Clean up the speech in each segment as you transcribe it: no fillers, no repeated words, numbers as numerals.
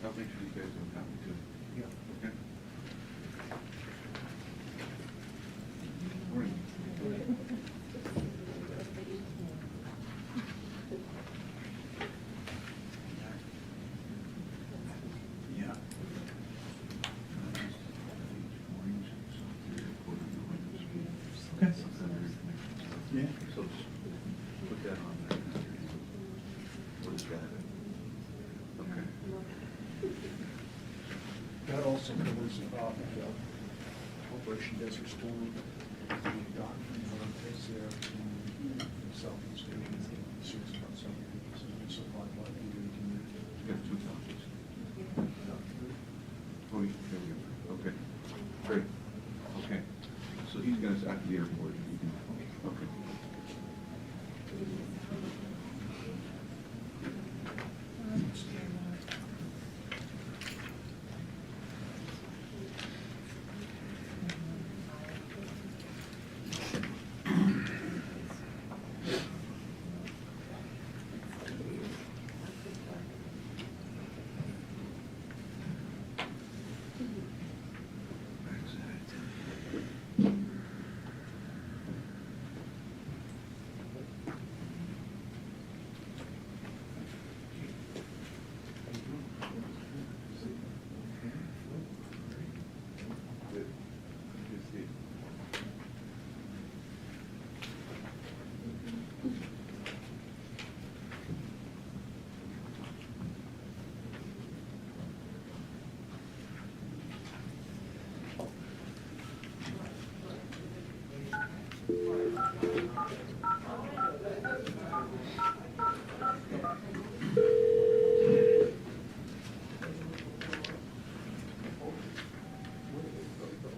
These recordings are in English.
I'll make sure you guys have a copy too. Yeah. Okay. Morning. Yeah. Okay. Yeah. So just put that on there. What is that? Okay. That also covers Operation Desert Storm, Doc, is there, Southeast Asia, 6 months, supplied by You got 2 copies. Oh, there we go. Okay. Great. Okay. So he's gonna, at the airport. You can- Okay.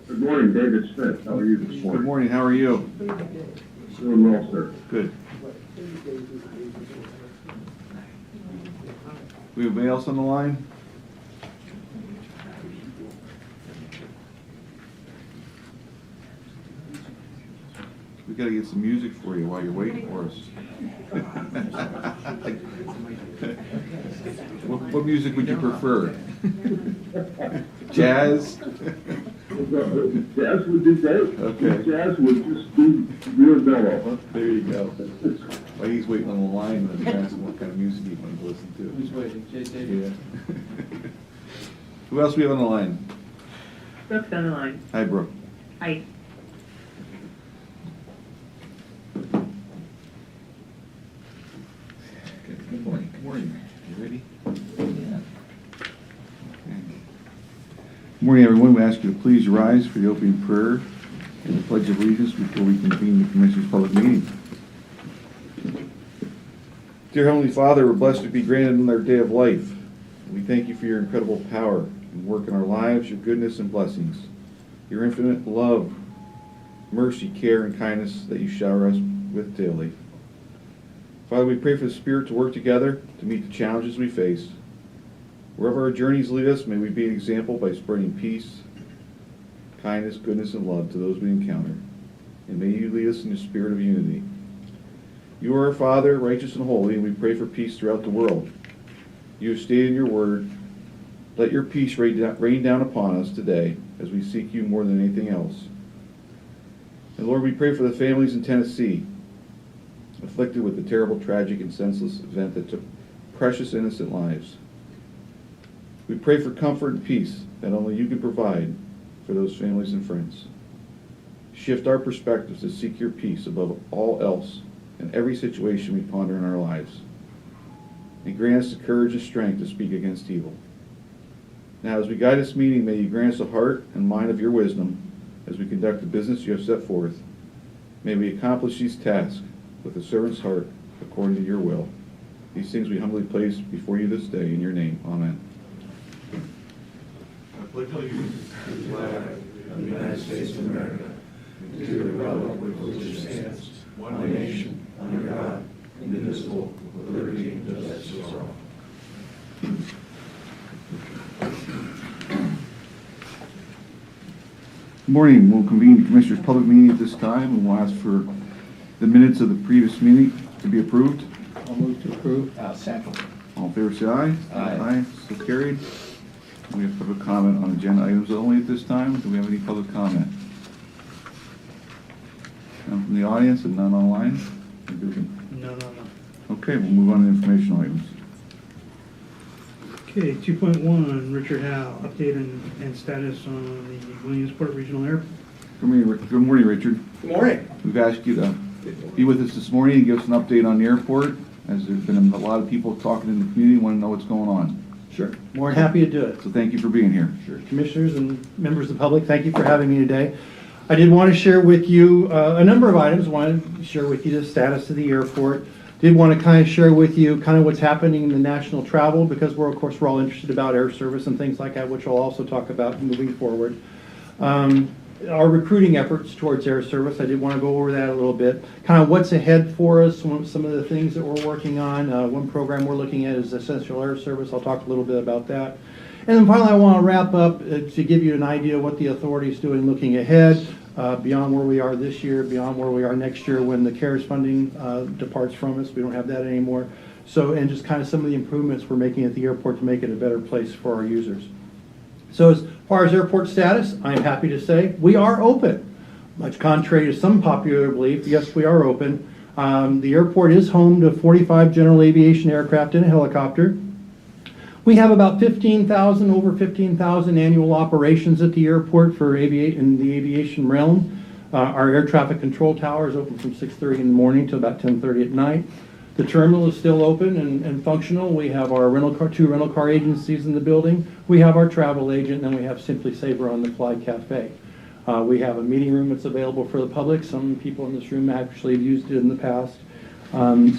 Good morning, David Smith. How are you this Good morning? morning, how are you? Doing well, sir. Good. We have anybody else on the line? We gotta get some music for you while you're waiting for us. What music would you prefer? Jazz? Jazz would be great. Okay. Jazz would just be real mellow, huh? There you go. While he's waiting on the line, let's ask him what kind of music he wants to listen to. Who's waiting? JJ? Yeah. Who else we have on the line? Brooke's on the line. Hi, Brooke. Hi. Good morning. Good morning. You ready? Yeah. Good morning, everyone. We ask you to please rise for the opening prayer and the Pledge of Allegiance before we convene the Commissioners' public meeting. Dear Heavenly Father, we're blessed to be granted in our day of life. We thank you for your incredible power and work in our lives, your goodness and blessings, your infinite love, mercy, care, and kindness that you shower us with daily. Father, we pray for the Spirit to work together to meet the challenges we face. Wherever our journeys lead us, may we be an example by spreading peace, kindness, goodness, and love to those we encounter. And may you lead us in the spirit of unity. You are our Father, righteous and holy, and we pray for peace throughout the world. You have stated in your word, let your peace rain down upon us today as we seek you more than anything else. And Lord, we pray for the families in Tennessee afflicted with the terrible, tragic, and senseless event that took precious, innocent lives. We pray for comfort and peace that only you can provide for those families and friends. Shift our perspectives to seek your peace above all else in every situation we ponder in our lives. And grant us the courage and strength to speak against evil. Now, as we guide this meeting, may you grant us a heart and mind of your wisdom as we conduct the business you have set forth. May we accomplish these tasks with a servant's heart according to your will. These things we humbly place before you this day in your name. Amen. I pledge allegiance to the flag of the United States of America, and to the republic which it stands, one nation, under God, indivisible, with liberty and justice for all. Good morning. We'll convene the Commissioners' public meeting at this time, and we'll ask for the minutes of the previous meeting to be approved. I'll move to approve. Second. All in favor, say aye. Aye. So carried. We have public comment on agenda items only at this time. Do we have any public comment? None from the audience and none online? No. Okay, we'll move on to informational items. Okay, 2.1, Richard Howe, update and status on the Williamsport Regional Airport. Good morning, Richard. Good morning. We've asked you to be with us this morning and give us an update on the airport, as there's been a lot of people talking in the community, want to know what's going on. Sure. More than happy to do it. So thank you for being here. Sure. Commissioners and members of the public, thank you for having me today. I did want to share with you a number of items. I wanted to share with you the status of the airport. Did want to kind of share with you kind of what's happening in the national travel, because we're all interested about air service and things like that, which I'll also talk about moving forward. Our recruiting efforts towards air service, I did want to go over that a little bit. Kind of what's ahead for us, some of the things that we're working on. One program we're looking at is essential air service. I'll talk a little bit about that. And then finally, I want to wrap up to give you an idea of what the authority is doing looking ahead, beyond where we are this year, beyond where we are next year when the CARES funding departs from us. We don't have that anymore. So, and just kind of some of the improvements we're making at the airport to make it a better place for our users. So as far as airport status, I'm happy to say we are open. Much contrary to some popular belief, yes, we are open. The airport is home to 45 general aviation aircraft and a helicopter. We have about over 15,000 annual operations at the airport for in the aviation realm. Our air traffic control tower is open from 6:30 in the morning till about 10:30 at night. The terminal is still open and functional. We have our two rental car agencies in the building. We have our travel agent, and then we have Simply Saver on the Fly Cafe. We have a meeting room that's available for the public. Some people in this room actually have used it in the past.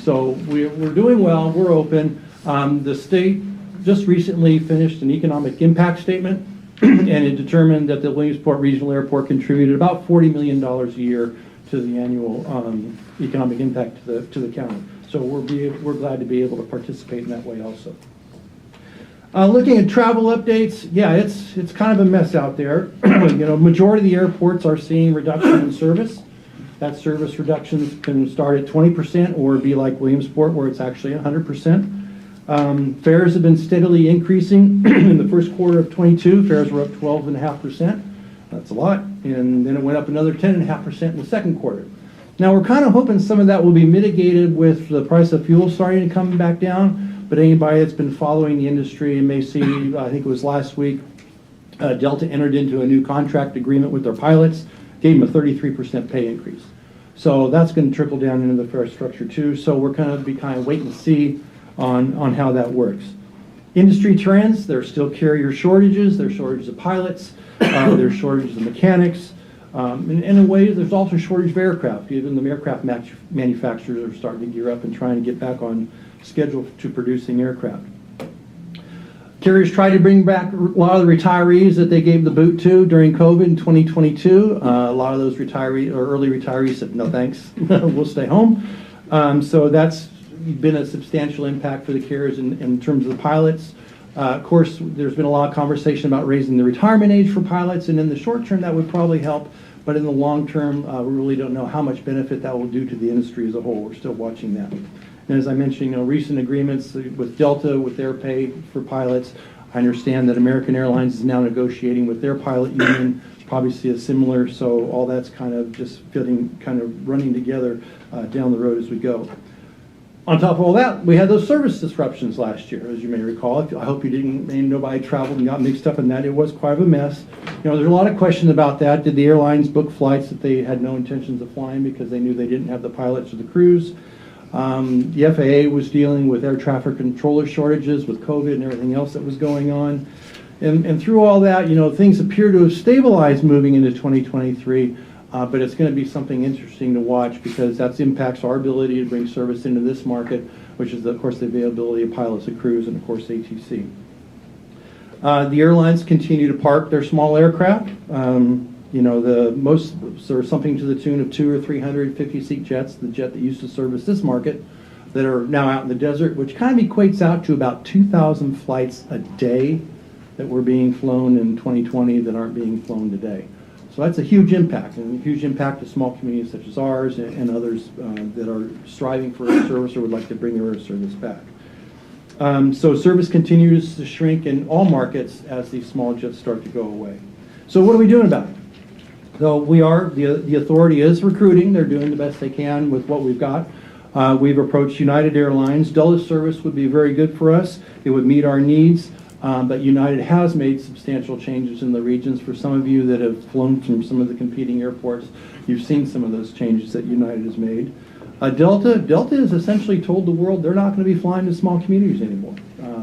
So we're doing well. We're open. The state just recently finished an economic impact statement, and it determined that the Williamsport Regional Airport contributed about $40 million a year to the annual economic impact to the county. So we're glad to be able to participate in that way also. Looking at travel updates, yeah, it's kind of a mess out there. Majority of the airports are seeing reduction in service. That service reduction can start at 20% or be like Williamsport, where it's actually 100%. Fares have been steadily increasing. In the first quarter of 22, fares were up 12.5%. That's a lot. And then it went up another 10.5% in the second quarter. Now, we're kind of hoping some of that will be mitigated with the price of fuel starting to come back down, but anybody that's been following the industry may see, I think it was last week, Delta entered into a new contract agreement with their pilots, gave them a 33% pay increase. So that's going to trickle down into the fare structure too, so we're going to be kind of wait and see on how that works. Industry trends, there's still carrier shortages, there's shortages of pilots, there's shortages of mechanics. In a way, there's also a shortage of aircraft. Even the aircraft manufacturers are starting to gear up and trying to get back on schedule to producing aircraft. Carriers tried to bring back a lot of the retirees that they gave the boot to during COVID in 2022. A lot of those early retirees said, no thanks, we'll stay home. So that's been a substantial impact for the carriers in terms of the pilots. Of course, there's been a lot of conversation about raising the retirement age for pilots, and in the short term that would probably help, but in the long term, we really don't know how much benefit that will do to the industry as a whole. We're still watching that. And as I mentioned, recent agreements with Delta, with their pay for pilots. I understand that American Airlines is now negotiating with their pilot union. Probably see a similar, so all that's kind of just running together down the road as we go. On top of all that, we had those service disruptions last year, as you may recall. I hope nobody traveled and got mixed up in that. It was quite a mess. There's a lot of questions about that. Did the airlines book flights that they had no intentions of flying because they knew they didn't have the pilots or the crews? The FAA was dealing with air traffic controller shortages with COVID and everything else that was going on. And through all that, things appear to have stabilized moving into 2023. But it's going to be something interesting to watch because that impacts our ability to bring service into this market, which is, of course, the availability of pilots and crews and, of course, ATC. The airlines continue to park their small aircraft. There's something to the tune of 200 or 350-seat jets, the jet that used to service this market, that are now out in the desert, which kind of equates out to about 2,000 flights a day that were being flown in 2020 that aren't being flown today. So that's a huge impact, and a huge impact to small communities such as ours and others that are striving for air service or would like to bring their air service back. So service continues to shrink in all markets as these small jets start to go away. So what are we doing about it? So the authority is recruiting. They're doing the best they can with what we've got. We've approached United Airlines. Dulles service would be very good for us. It would meet our needs. But United has made substantial changes in the regions. For some of you that have flown from some of the competing airports, you've seen some of those changes that United has made. Delta has essentially told the world they're not going to be flying to small communities anymore.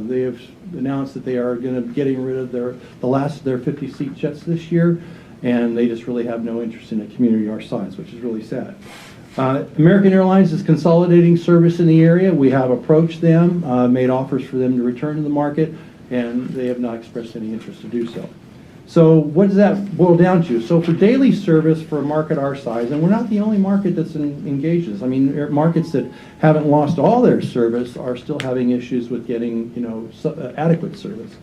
They have announced that they are going to be getting rid of the last of their 50-seat jets this year, and they just really have no interest in a community our size, which is really sad. American Airlines is consolidating service in the area. We have approached them, made offers for them to return to the market, and they have not expressed any interest to do so. So what does that boil down to? So for daily service for a market our size, and we're not the only market that's engaged in this. I mean, markets that haven't lost all their service are still having issues with getting, adequate service.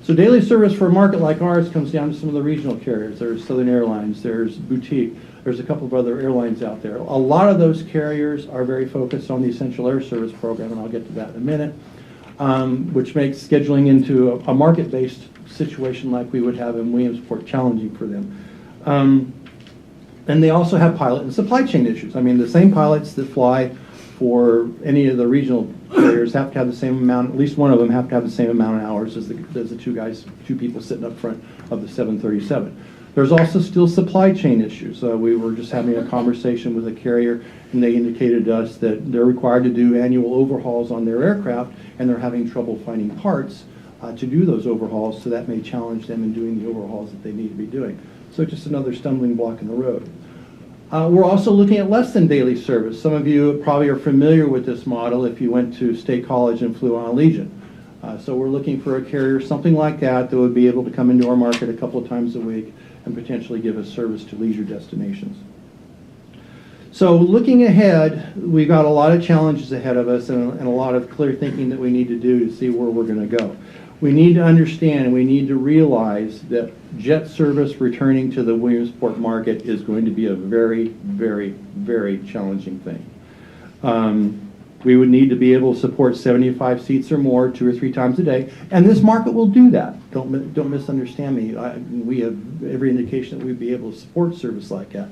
So daily service for a market like ours comes down to some of the regional carriers. There's Southern Airlines, there's Boutique, there's a couple of other airlines out there. A lot of those carriers are very focused on the Essential Air Service program, and I'll get to that in a minute, which makes scheduling into a market-based situation like we would have in Williamsport challenging for them. And they also have pilot and supply chain issues. I mean, the same pilots that fly for any of the regional carriers have to have the same amount, at least one of them have to have the same amount of hours as the two people sitting up front of the 737. There's also still supply chain issues. We were just having a conversation with a carrier, and they indicated to us that they're required to do annual overhauls on their aircraft, and they're having trouble finding parts to do those overhauls, so that may challenge them in doing the overhauls that they need to be doing. So just another stumbling block in the road. We're also looking at less than daily service. Some of you probably are familiar with this model if you went to State College and flew on Allegiant. So we're looking for a carrier, something like that would be able to come into our market a couple of times a week and potentially give us service to leisure destinations. So looking ahead, we've got a lot of challenges ahead of us and a lot of clear thinking that we need to do to see where we're going to go. We need to understand and we need to realize that jet service returning to the Williamsport market is going to be a very, very, very challenging thing. We would need to be able to support 75 seats or more 2 or 3 times a day, and this market will do that. Don't misunderstand me. We have every indication that we'd be able to support service like that.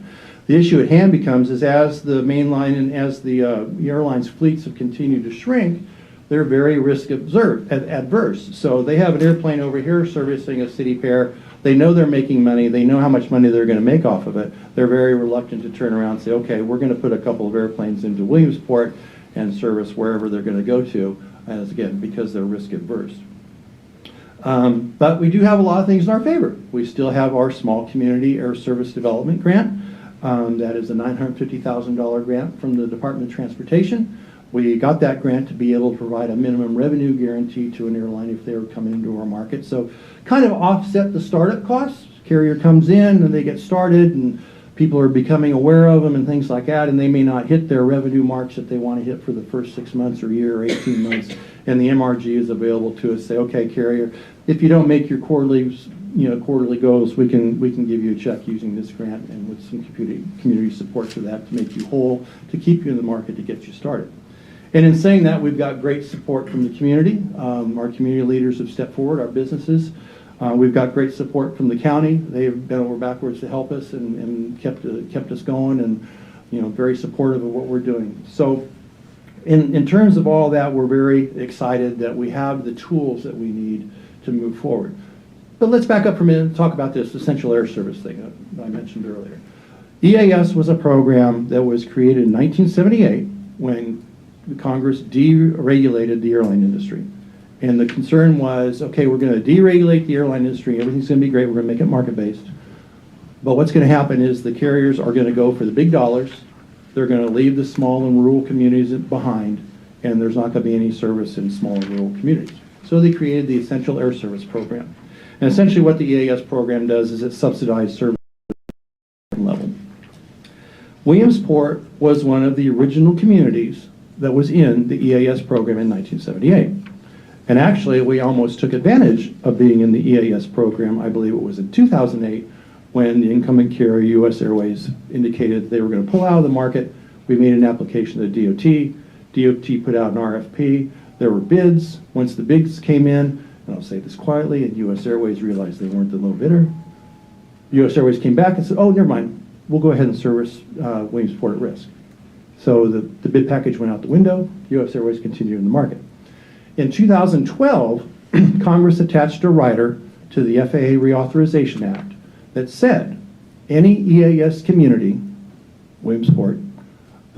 The issue at hand becomes is as the mainline and as the airlines' fleets have continued to shrink, they're very adverse. So they have an airplane over here servicing a city pair. They know they're making money. They know how much money they're going to make off of it. They're very reluctant to turn around and say, okay, we're going to put a couple of airplanes into Williamsport and service wherever they're going to go to, as again, because they're risk adverse. But we do have a lot of things in our favor. We still have our small community air service development grant. That is a $950,000 grant from the Department of Transportation. We got that grant to be able to provide a minimum revenue guarantee to an airline if they were coming into our market. So kind of offset the startup costs. Carrier comes in and they get started and people are becoming aware of them and things like that, and they may not hit their revenue marks that they want to hit for the first 6 months or year or 18 months. And the MRG is available to us. Say, okay, carrier, if you don't make your quarterly goals, we can give you a check using this grant and with some community support for that to make you whole, to keep you in the market, to get you started. And in saying that, we've got great support from the community. Our community leaders have stepped forward, our businesses. We've got great support from the county. They've been over backwards to help us and kept us going, and very supportive of what we're doing. So in terms of all that, we're very excited that we have the tools that we need to move forward. But let's back up for a minute and talk about this Essential Air Service thing that I mentioned earlier. EAS was a program that was created in 1978 when Congress deregulated the airline industry. And the concern was, okay, we're going to deregulate the airline industry. Everything's going to be great. We're going to make it market-based. But what's going to happen is the carriers are going to go for the big dollars. They're going to leave the small and rural communities behind, and there's not going to be any service in small and rural communities. So they created the Essential Air Service program. And essentially what the EAS program does is it subsidizes service level. Williamsport was one of the original communities that was in the EAS program in 1978. And actually, we almost took advantage of being in the EAS program. I believe it was in 2008 when the incoming carrier, U.S. Airways, indicated they were going to pull out of the market. We made an application to the DOT. DOT put out an RFP. There were bids. Once the bids came in, and I'll say this quietly, and U.S. Airways realized they weren't the low bidder. U.S. Airways came back and said, oh, never mind, we'll go ahead and service Williamsport at risk. So the bid package went out the window. U.S. Airways continued in the market. In 2012, Congress attached a rider to the FAA Reauthorization Act that said any EAS community, Williamsport,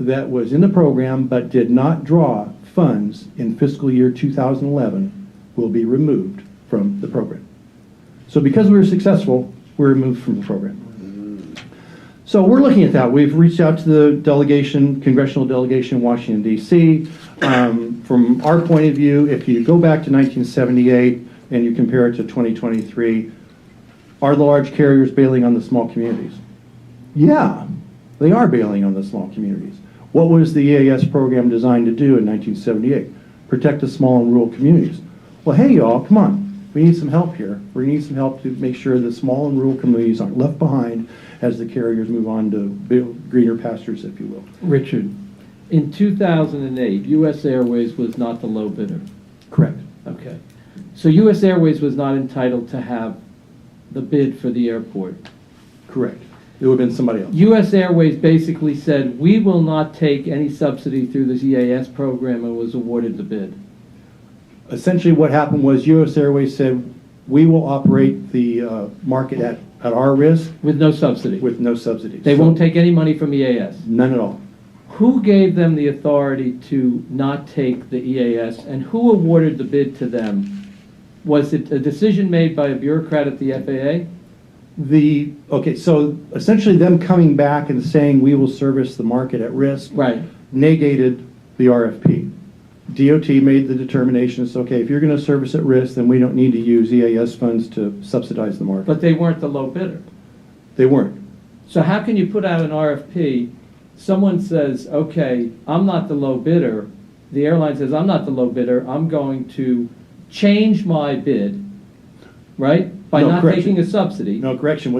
that was in the program but did not draw funds in fiscal year 2011 will be removed from the program. So because we were successful, we're removed from the program. So we're looking at that. We've reached out to the delegation, congressional delegation in Washington, D.C. From our point of view, if you go back to 1978 and you compare it to 2023, are the large carriers bailing on the small communities? Yeah, they are bailing on the small communities. What was the EAS program designed to do in 1978? Protect the small and rural communities. Well, hey, y'all, come on. We need some help here. We need some help to make sure that small and rural communities aren't left behind as the carriers move on to build greener pastures, if you will. Richard, in 2008, U.S. Airways was not the low bidder. Correct. Okay. So U.S. Airways was not entitled to have the bid for the airport. Correct. It would have been somebody else. U.S. Airways basically said, we will not take any subsidy through this EAS program, and was awarded the bid. Essentially what happened was U.S. Airways said, we will operate the market at our risk With no subsidy. with no subsidies. They So, won't take any money from EAS. none at all. Who gave them the authority to not take the EAS, and who awarded the bid to them? Was it a decision made by a bureaucrat at the FAA? Okay, so essentially them coming back and saying we will service the market at risk Right. negated the RFP. DOT made the determination, it's okay, if you're going to service at risk, then we don't need to use EAS funds to subsidize the market. But they weren't the low bidder. They weren't. So how can you put out an RFP, someone says, okay, I'm not the low bidder, the airline says, I'm not the low bidder, I'm going to change my bid, right? By No, not correction. taking a subsidy. No, correction,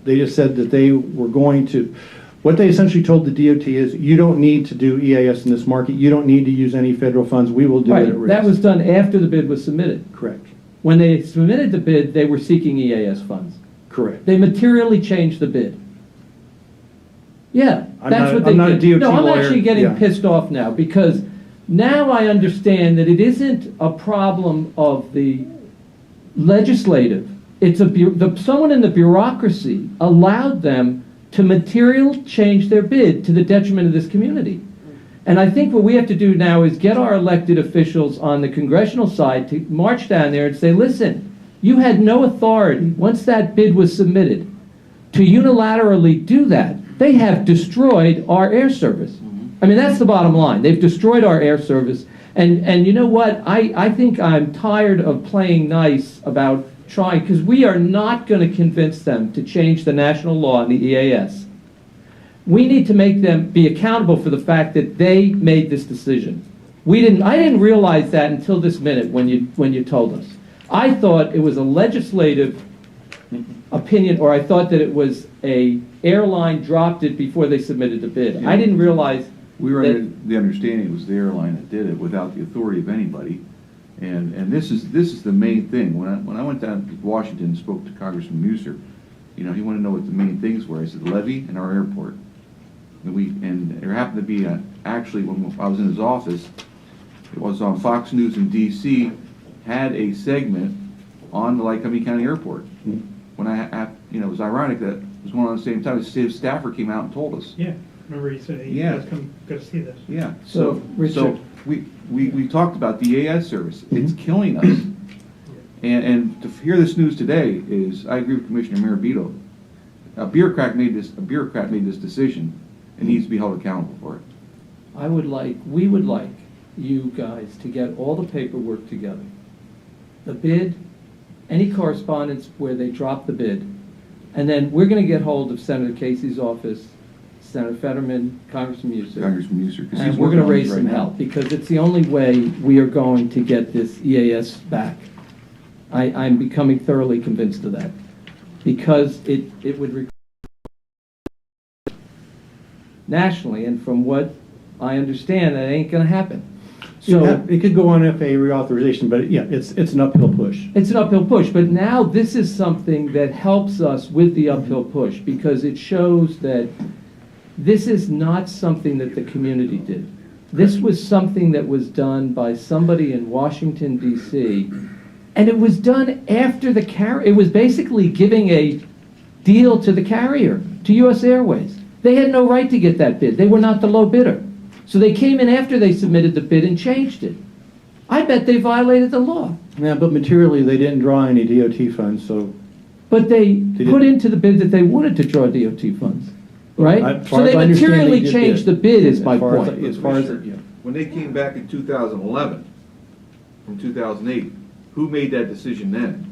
they just said that they were going to, what they essentially told the DOT is, you don't need to do EAS in this market, you don't need to use any federal funds, we will do it at Right, risk. that was done after the bid was submitted. Correct, When they submitted the bid, they were seeking EAS funds. correct. They materially changed the bid. Yeah, I'm that's not- what they I'm not a did. DOT No, I'm lawyer, actually getting yeah. pissed off now, because now I understand that it isn't a problem of the legislative. It's someone in the bureaucracy allowed them to materially change their bid to the detriment of this community. And I think what we have to do now is get our elected officials on the congressional side to march down there and say, listen, you had no authority, once that bid was submitted, to unilaterally do that. They have destroyed our air service. I mean, that's the bottom line. They've destroyed our air service. And you know what? I think I'm tired of playing nice about trying, because we are not going to convince them to change the national law in the EAS. We need to make them be accountable for the fact that they made this decision. I didn't realize that until this minute when you told us. I thought it was a legislative opinion, or I thought that it was a airline dropped it before they submitted the bid. Yeah. I didn't realize We were that- under the understanding it was the airline that did it without the authority of anybody. And this is the main thing. When I went down to Washington and spoke to Congressman Muser, he wanted to know what the main things were. I said, the levee and our airport. And there happened to be actually, when I was in his office, it was on Fox News in D.C., had a segment on the Lycoming County Airport. When it was ironic that it was going on at the same time. His staffer came out and told us. Yeah, remember he said, hey, you Yeah. guys come, go see this. Yeah. So, Richard- we talked about the EAS service. It's killing us. And to hear this news today is, I agree with Commissioner Marabito. A bureaucrat made this decision and needs to be held accountable for it. we would like you guys to get all the paperwork together. The bid, any correspondence where they drop the bid, and then we're going to get hold of Senator Casey's office, Senator Fetterman, Congressman Muser. Congressman Muser, because And he's we're working going to on raise this right some now. help, because it's the only way we are going to get this EAS back. I'm becoming thoroughly convinced of that, because it would require nationally, and from what I understand, that ain't going to happen. So It could go on FAA reauthorization, but yeah, it's an uphill push. it's an uphill push, but now this is something that helps us with the uphill push because it shows that this is not something that the community did. This was something that was done by somebody in Washington, D.C., and it was done after the carrier. It was basically giving a deal to the carrier, to U.S. Airways. They had no right to get that bid. They were not the low bidder. So they came in after they submitted the bid and changed it. I bet they violated the law. Yeah, but materially, they didn't draw any DOT funds, so But they They put did. into the bid that they wanted to draw DOT funds, right? As So far they as I understand, materially did changed the bid is my As far as- point. As far as, yeah. When they came back in 2011, from 2008, who made that decision then?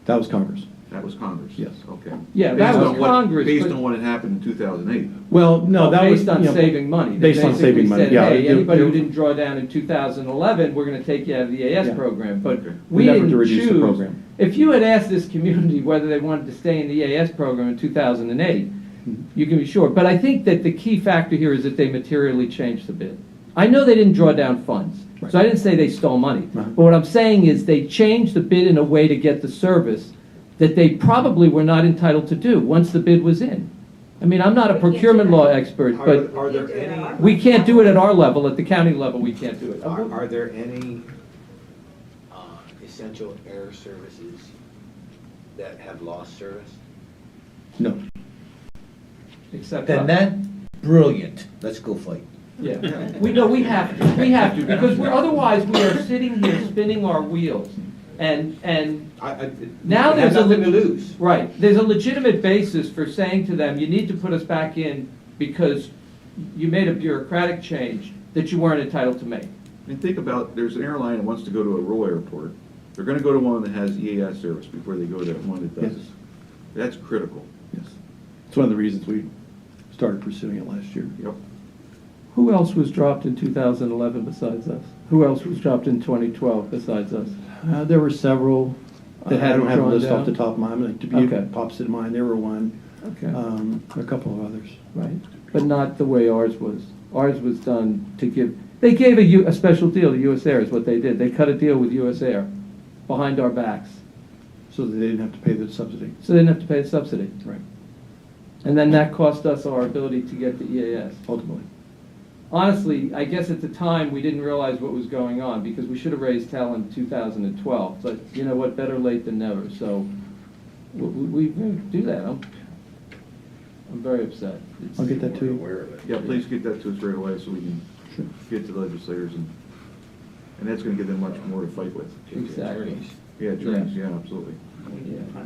That was Congress. That was Congress? Yes. Okay. Yeah, that Based was on what- Congress, Based but- on what had happened in 2008. Well, no, that was. Based on you know, saving money. They Based on basically saving money, said, yeah. hey, anybody who They- didn't draw down in 2011, we're going to take you out of the EAS Yeah. program. But Okay. we An effort didn't to reduce the choose. program. If you had asked this community whether they wanted to stay in the EAS program in 2008, you can be sure. But I think that the key factor here is that they materially changed the bid. I know they didn't draw down funds, so I didn't say they stole money. Right. But what I'm saying is they changed the bid in a way to get the service that they probably were not entitled to do once the bid was in. I mean, I'm not a procurement law expert, but Are there any, we can't do it at our level, at the county level, we can't do it. are there any essential air services that have lost service? No. Except Then us. that, brilliant, let's go fight. Yeah, we have to, because otherwise we are sitting here spinning our wheels, and now You have there's nothing to lose. Right, there's a legitimate basis for saying to them, you need to put us back in because you made a bureaucratic change that you weren't entitled to make. And think about, there's an airline that wants to go to a rural airport. They're gonna go to one that has EAS service before they go to one that doesn't. Yes. That's critical. Yes. It's one of the reasons we started pursuing it last year. Yep. Who else was dropped in 2011 besides us? Who else was dropped in 2012 besides us? There were several. That I don't hadn't have a drawn list off the down? top of my mind. Okay. Dubuque pops to mind. There were one. Okay. A couple of others. Right, but not the way ours was. Ours was done to give, they gave a special deal to US Air is what they did. They cut a deal with US Air behind our backs, So that they didn't have to pay the subsidy. so they didn't have to pay the subsidy. Right. And then that cost us our ability to get the EAS. Ultimately. Honestly, I guess at the time, we didn't realize what was going on because we should have raised hell in 2012. But you know what, better late than never, so we do that. I'm very upset. It's- I'll get that to you. Aware of it. Yeah, please get that to us right away so we can Sure. get to the legislators and that's gonna give them much more to fight with. Exactly. Attorneys. Yeah, attorneys, yeah, absolutely. Yeah.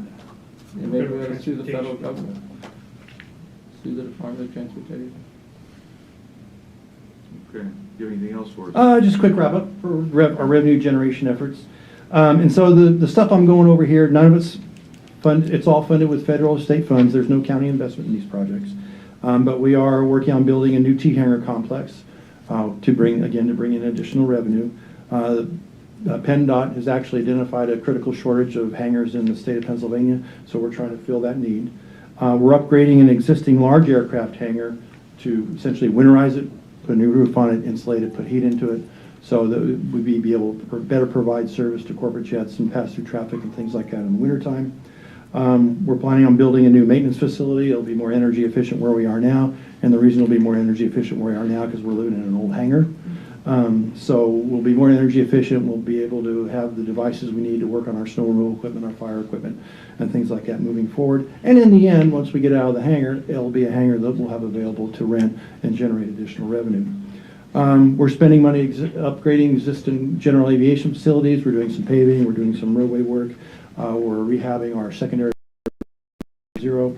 And maybe we ought to sue the federal government. Sue the Department of Transportation. Okay, do you have anything else for us? Just a quick wrap up for our revenue generation efforts. And so the stuff I'm going over here, none of it's it's all funded with federal or state funds. There's no county investment in these projects. But we are working on building a new T-hangar complex to bring in additional revenue. PennDOT has actually identified a critical shortage of hangars in the state of Pennsylvania, so we're trying to fill that need. We're upgrading an existing large aircraft hangar to essentially winterize it, put a new roof on it, insulate it, put heat into it, so that we'd be able to better provide service to corporate jets and pass-through traffic and things like that in the wintertime. We're planning on building a new maintenance facility. It'll be more energy efficient where we are now, and the reason it'll be more energy efficient where we are now because we're living in an old hangar. So we'll be more energy efficient. We'll be able to have the devices we need to work on our snow removal equipment, our fire equipment, and things like that moving forward. And in the end, once we get out of the hangar, it'll be a hangar that we'll have available to rent and generate additional revenue. We're spending money upgrading existing general aviation facilities. We're doing some paving. We're doing some roadway work. We're rehabbing our secondary zero.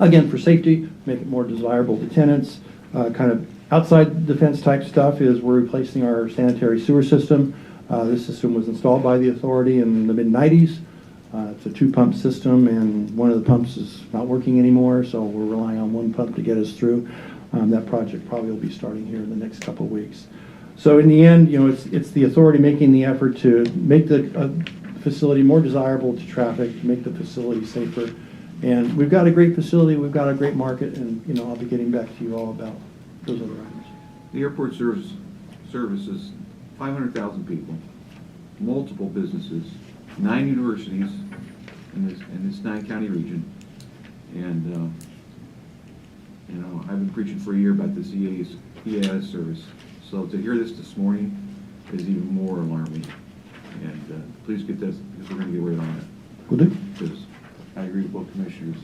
Again, for safety, make it more desirable to tenants. Kind of outside defense type stuff is we're replacing our sanitary sewer system. This system was installed by the authority in the mid-90s. It's a two-pump system, and one of the pumps is not working anymore, so we're relying on one pump to get us through. That project probably will be starting here in the next couple of weeks. So in the end, you know, it's the authority making the effort to make the facility more desirable to traffic, to make the facility safer. And we've got a great facility, we've got a great market, and, you know, I'll be getting back to you all about those other items. The airport services 500,000 people, multiple businesses, 9 universities in this 9-county region. And, you know, I've been preaching for a year about this EAS service. So to hear this morning is even more alarming. And please get this, because we're going to get right on it. Will do. Because I agree with both commissioners.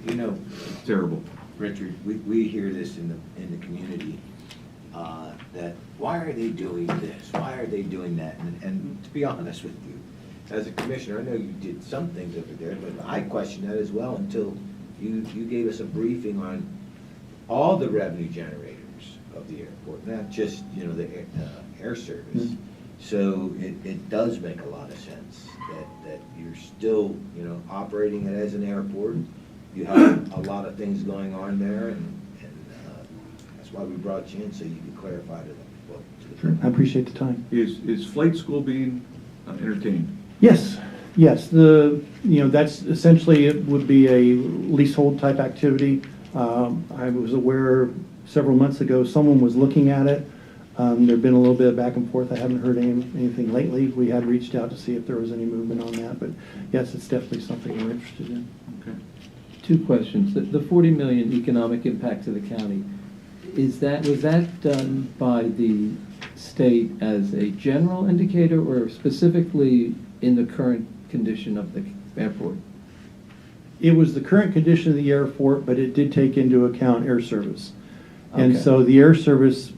You know, It's terrible. Richard, we hear this in the community, that why are they doing this? Why are they doing that? And to be honest with you, as a commissioner, I know you did some things over there, but I questioned that as well until you gave us a briefing on all the revenue generators of the airport, not just, you know, the air service. Mhm. So it does make a lot of sense that you're still, you know, operating it as an airport. You have a lot of things going on there, and that's why we brought you in, so you can clarify to the Sure, I appreciate the time. Is flight school being entertained? Yes, yes, that's essentially, it would be a leasehold type activity. I was aware several months ago, someone was looking at it. There'd been a little bit of back and forth. I haven't heard anything lately. We had reached out to see if there was any movement on that, but yes, it's definitely something we're interested in. Okay. 2 questions. The 40 million economic impact to the county, was that done by the state as a general indicator or specifically in the current condition of the airport? It was the current condition of the airport, but it did take into account air service. And Okay. so the air service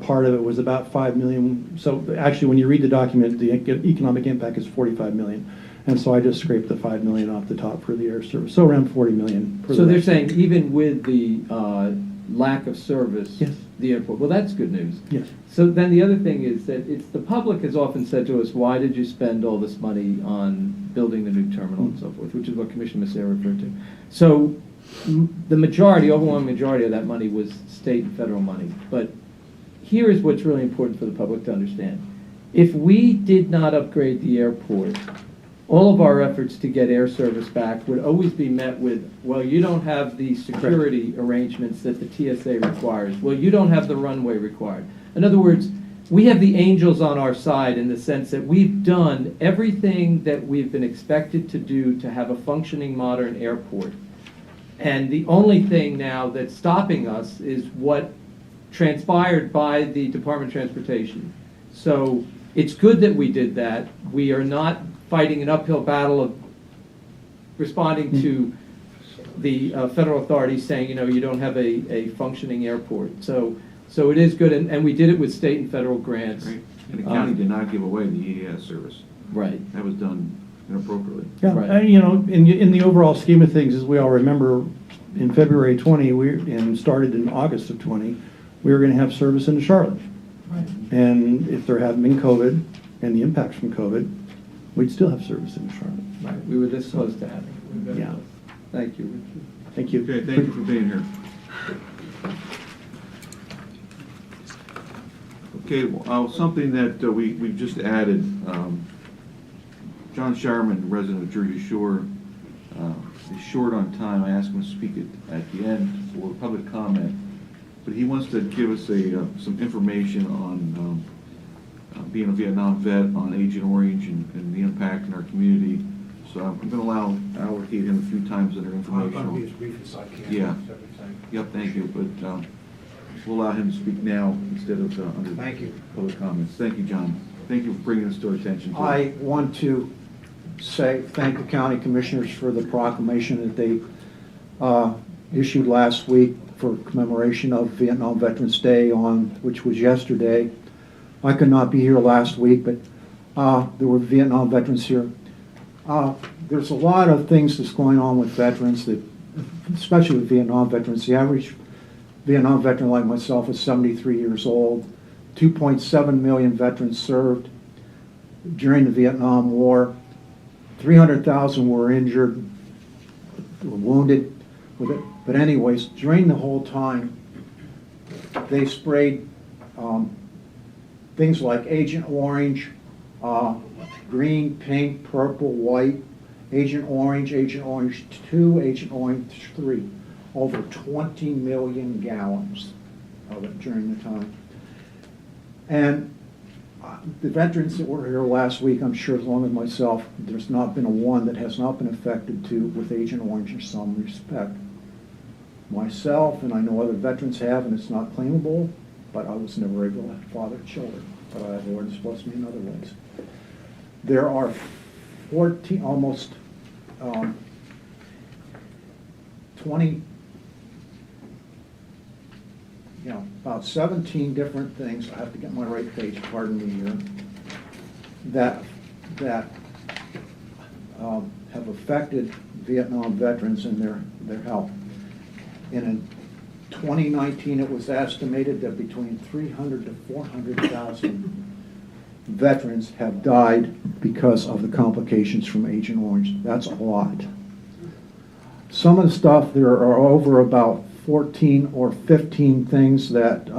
part of it was about 5 million. So actually, when you read the document, the economic impact is 45 million. And so I just scraped the 5 million off the top for the air service. So around 40 million. For So the- they're saying even with the lack of service, Yes. the airport, well, that's good news. Yes. So then the other thing is that the public has often said to us, why did you spend all this money on building the new terminal and so forth, which is what Commissioner Massera referred to. So the overwhelming majority of that money was state and federal money. But here is what's really important for the public to understand. If we did not upgrade the airport, all of our efforts to get air service back would always be met with, well, you don't have the security arrangements that the TSA requires. Well, you don't have the runway required. In other words, we have the angels on our side in the sense that we've done everything that we've been expected to do to have a functioning modern airport. And the only thing now that's stopping us is what transpired by the Department of Transportation. So it's good that we did that. We are not fighting an uphill battle of responding to the federal authorities saying, you don't have a functioning airport. So it is good, and we did it with state and federal grants. Right. And the county did not give away the EAS service. Right. That was done inappropriately. Yeah, Right. and, in the overall scheme of things, as we all remember, in February 20, and started in August of 20, we were going to have service into Charlotte. Right. And if there hadn't been COVID and the impacts from COVID, we'd still have service into Charlotte. Right. We were this close to having it. Yeah. Thank you, Richard. Thank you. Okay, thank you for being here. Okay, well, something that we've just added, John Sharman, resident of Jersey Shore, is short on time. I asked him to speak at the end for public comment, but he wants to give us some information on being a Vietnam vet, on Agent Orange and the impact in our community. So I'm going to allocate him a few times that are I'm going to be informational. as brief as I can. Yeah. with everything. Yep, thank you, but we'll allow him to speak now instead of under Thank you. public comments. Thank you, John. Thank you for bringing this to our attention. I want to thank the county commissioners for the proclamation that they issued last week for commemoration of Vietnam Veterans Day, which was yesterday. I could not be here last week, but there were Vietnam veterans here. There's a lot of things that's going on with veterans, especially with Vietnam veterans. The average Vietnam veteran like myself is 73 years old. 2.7 million veterans served during the Vietnam War. 300,000 were injured, were wounded with it. But anyways, during the whole time, they sprayed things like Agent Orange, green, pink, purple, white, Agent Orange 2, Agent Orange 3. Over 20 million gallons of it during the time. And the veterans that were here last week, I'm sure as long as myself, there's not been a one that has not been affected with Agent Orange in some respect. Myself, and I know other veterans have, and it's not claimable, but I was never able to father children. But the Lord has blessed me in other ways. There are 14, almost 20, about 17 different things. I have to get my right page, pardon me here, that have affected Vietnam veterans and their health. And in 2019, it was estimated that between 300 to 400,000 veterans have died because of the complications from Agent Orange. That's a lot. Some of the stuff, there are over about 14 or 15 things that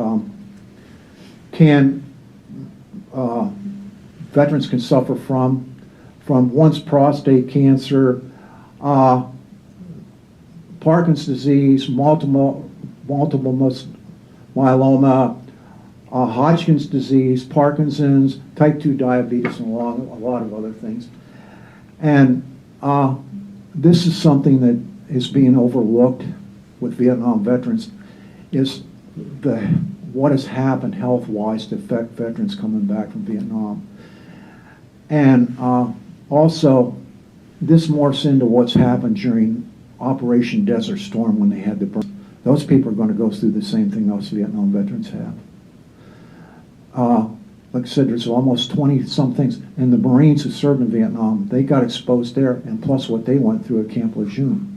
veterans can suffer from one's prostate cancer, Parkinson's disease, multiple myeloma, Hodgkin's disease, Parkinson's, type 2 diabetes, and a lot of other things. And this is something that is being overlooked with Vietnam veterans, is what has happened health-wise to affect veterans coming back from Vietnam. And also, this morphs into what's happened during Operation Desert Storm when they had the burn. Those people are going to go through the same thing those Vietnam veterans have. Like I said, there's almost 20-some things. And the Marines who served in Vietnam, they got exposed there, and plus what they went through at Camp Lejeune.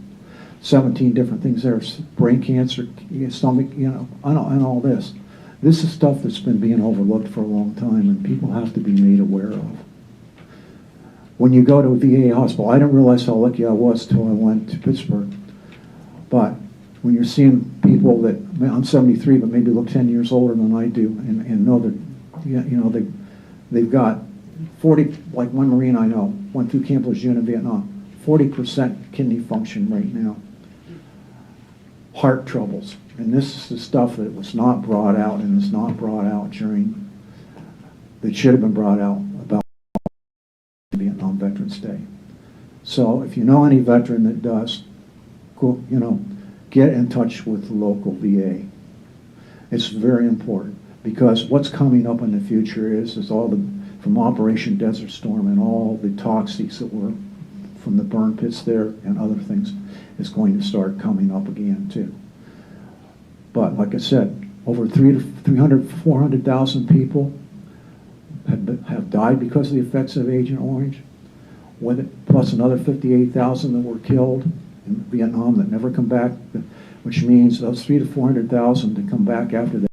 17 different things there, brain cancer, stomach, and all this. This is stuff that's been being overlooked for a long time, and people have to be made aware of. When you go to a VA hospital, I didn't realize how lucky I was till I went to Pittsburgh. But when you're seeing people that, I'm 73, but maybe look 10 years older than I do, and know that, they've got 40, like one Marine I know, went through Camp Lejeune in Vietnam, 40% kidney function right now. Heart troubles. And this is the stuff that was not brought out, and is not brought out that should have been brought out about Vietnam Veterans Day. So if you know any veteran that does, go, get in touch with the local VA. It's very important, because what's coming up in the future is all from Operation Desert Storm and all the toxics that were from the burn pits there and other things is going to start coming up again too. But like I said, over 300, 400,000 people have died because of the effects of Agent Orange, plus another 58,000 that were killed in Vietnam that never come back, which means those 300 to 400,000 to come back after that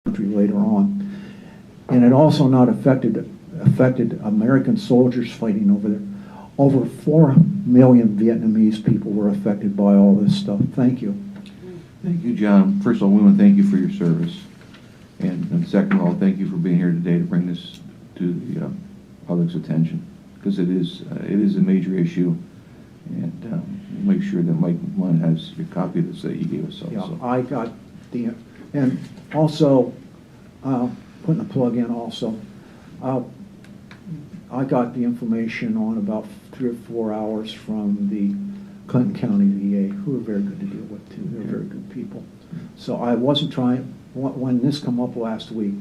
country later on. And it also not affected American soldiers fighting over there. Over 4 million Vietnamese people were affected by all this stuff. Thank you. Thank you, John. First of all, we want to thank you for your service. And second of all, thank you for being here today to bring this to the public's attention, because it is a major issue. And make sure that Mike Munn has your copy of this that you gave us also. Yeah, I got and also, putting a plug in also, I got the information on about 3 or 4 hours from the Clinton County VA, who are very good to deal with too. They're very good people. So I wasn't trying, when this come up last week,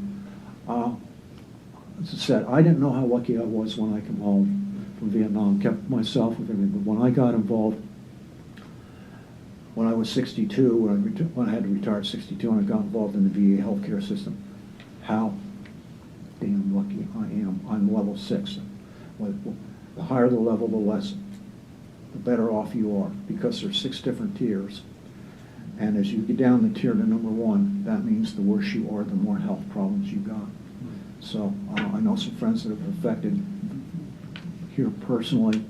as I said, I didn't know how lucky I was when I came home from Vietnam, kept myself with everything. But when I got involved, when I was 62, when I had to retire at 62, and I got involved in the VA healthcare system, how damn lucky I am. I'm level 6. The higher the level, the better off you are, because there's 6 different tiers. And as you get down the tier to number 1, that means the worse you are, the more health problems you got. So I know some friends that have been affected here personally,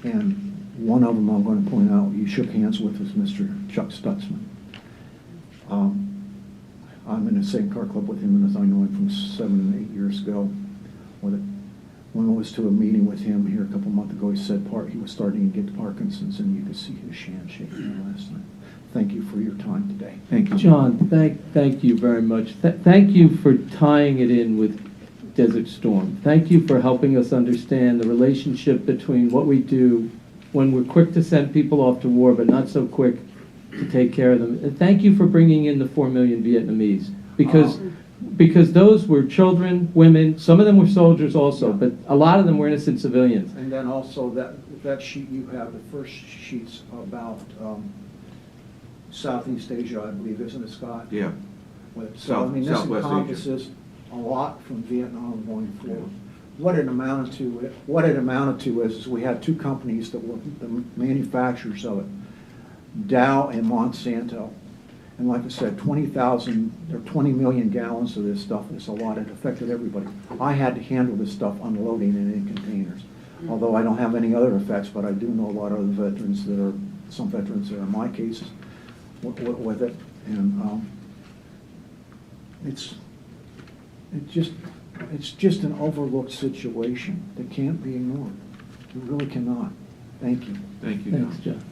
and one of them I'm going to point out you shook hands with was Mr. Chuck Stutzman. I'm in the same car club with him as I know him from 7 and 8 years ago. When I was to a meeting with him here a couple months ago, he said he was starting to get Parkinson's, and you could see his hand shaking last night. thank you for your time today. Thank you. John, thank you very much. Thank you for tying it in with Desert Storm. Thank you for helping us understand the relationship between what we do when we're quick to send people off to war, but not so quick to take care of them. And thank you for bringing in the 4 million Vietnamese, because those were children, women, some of them were soldiers also, but a lot of them were innocent civilians. And then also that sheet you have, the first sheet's about Southeast Asia, I believe, isn't it, Scott? Yeah. So, I mean, this Southwest Asia. encompasses a lot from Vietnam going forward. What it amounted to is we had two companies that were the manufacturers of it, Dow and Monsanto. And like I said, 20,000 or 20 million gallons of this stuff is a lot. It affected everybody. I had to handle this stuff unloading it in containers. Although I don't have any other effects, but I do know a lot of other veterans that are, some veterans that are in my cases with it. And it's just an overlooked situation that can't be ignored. It really cannot. Thank you. Thank you, Thanks, John. John.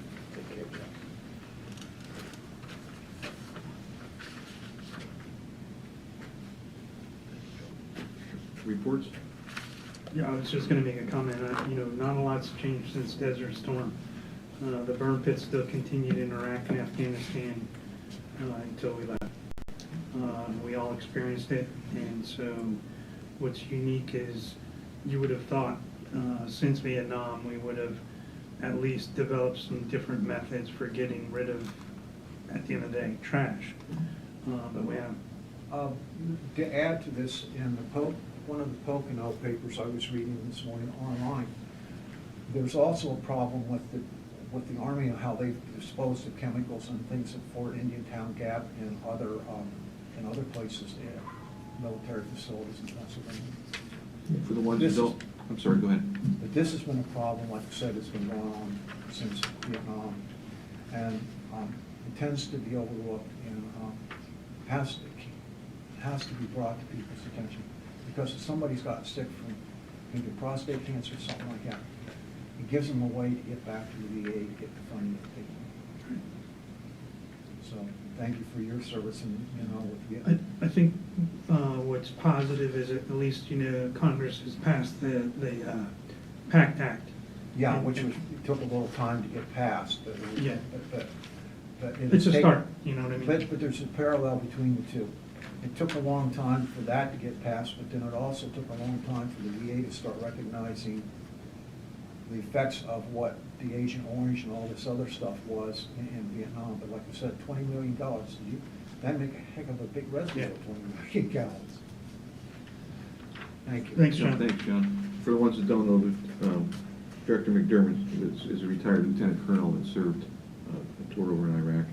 Reports? Yeah, I was just gonna make a comment, not a lot's changed since Desert Storm. The burn pits still continued in Iraq and Afghanistan until we left. We all experienced it, and so what's unique is you would have thought since Vietnam we would have at least developed some different methods for getting rid of, at the end of the day, trash. But we have. To add to this, in one of the Pocono papers I was reading this morning online, there's also a problem with the Army and how they've disposed of chemicals and things at Fort Indiantown Gap and other places, military facilities in Pennsylvania. For the ones that don't, I'm sorry, go ahead. But this has been a problem, like I said, it's been going on since Vietnam, and it tends to be overlooked and has to be brought to people's attention. Because if somebody's gotten sick from maybe prostate cancer or something like that, it gives them a way to get back to the VA to get the funding that they need. So thank you for your service and with I think what's positive is at least Congress has passed the PACT Act. Yeah, which it took a little time to get passed, but Yeah. but It's a start, you know what I mean? But there's a parallel between the two. It took a long time for that to get passed, but then it also took a long time for the VA to start recognizing the effects of what the Agent Orange and all this other stuff was in Vietnam. But like I said, $20 million, that'd make a heck of a big reservoir, Yeah. 20 million gallons. Thank you. Thanks, John. Thanks, John. For the ones that don't know, Director McDermott is a retired lieutenant colonel that served a tour over in Iraq.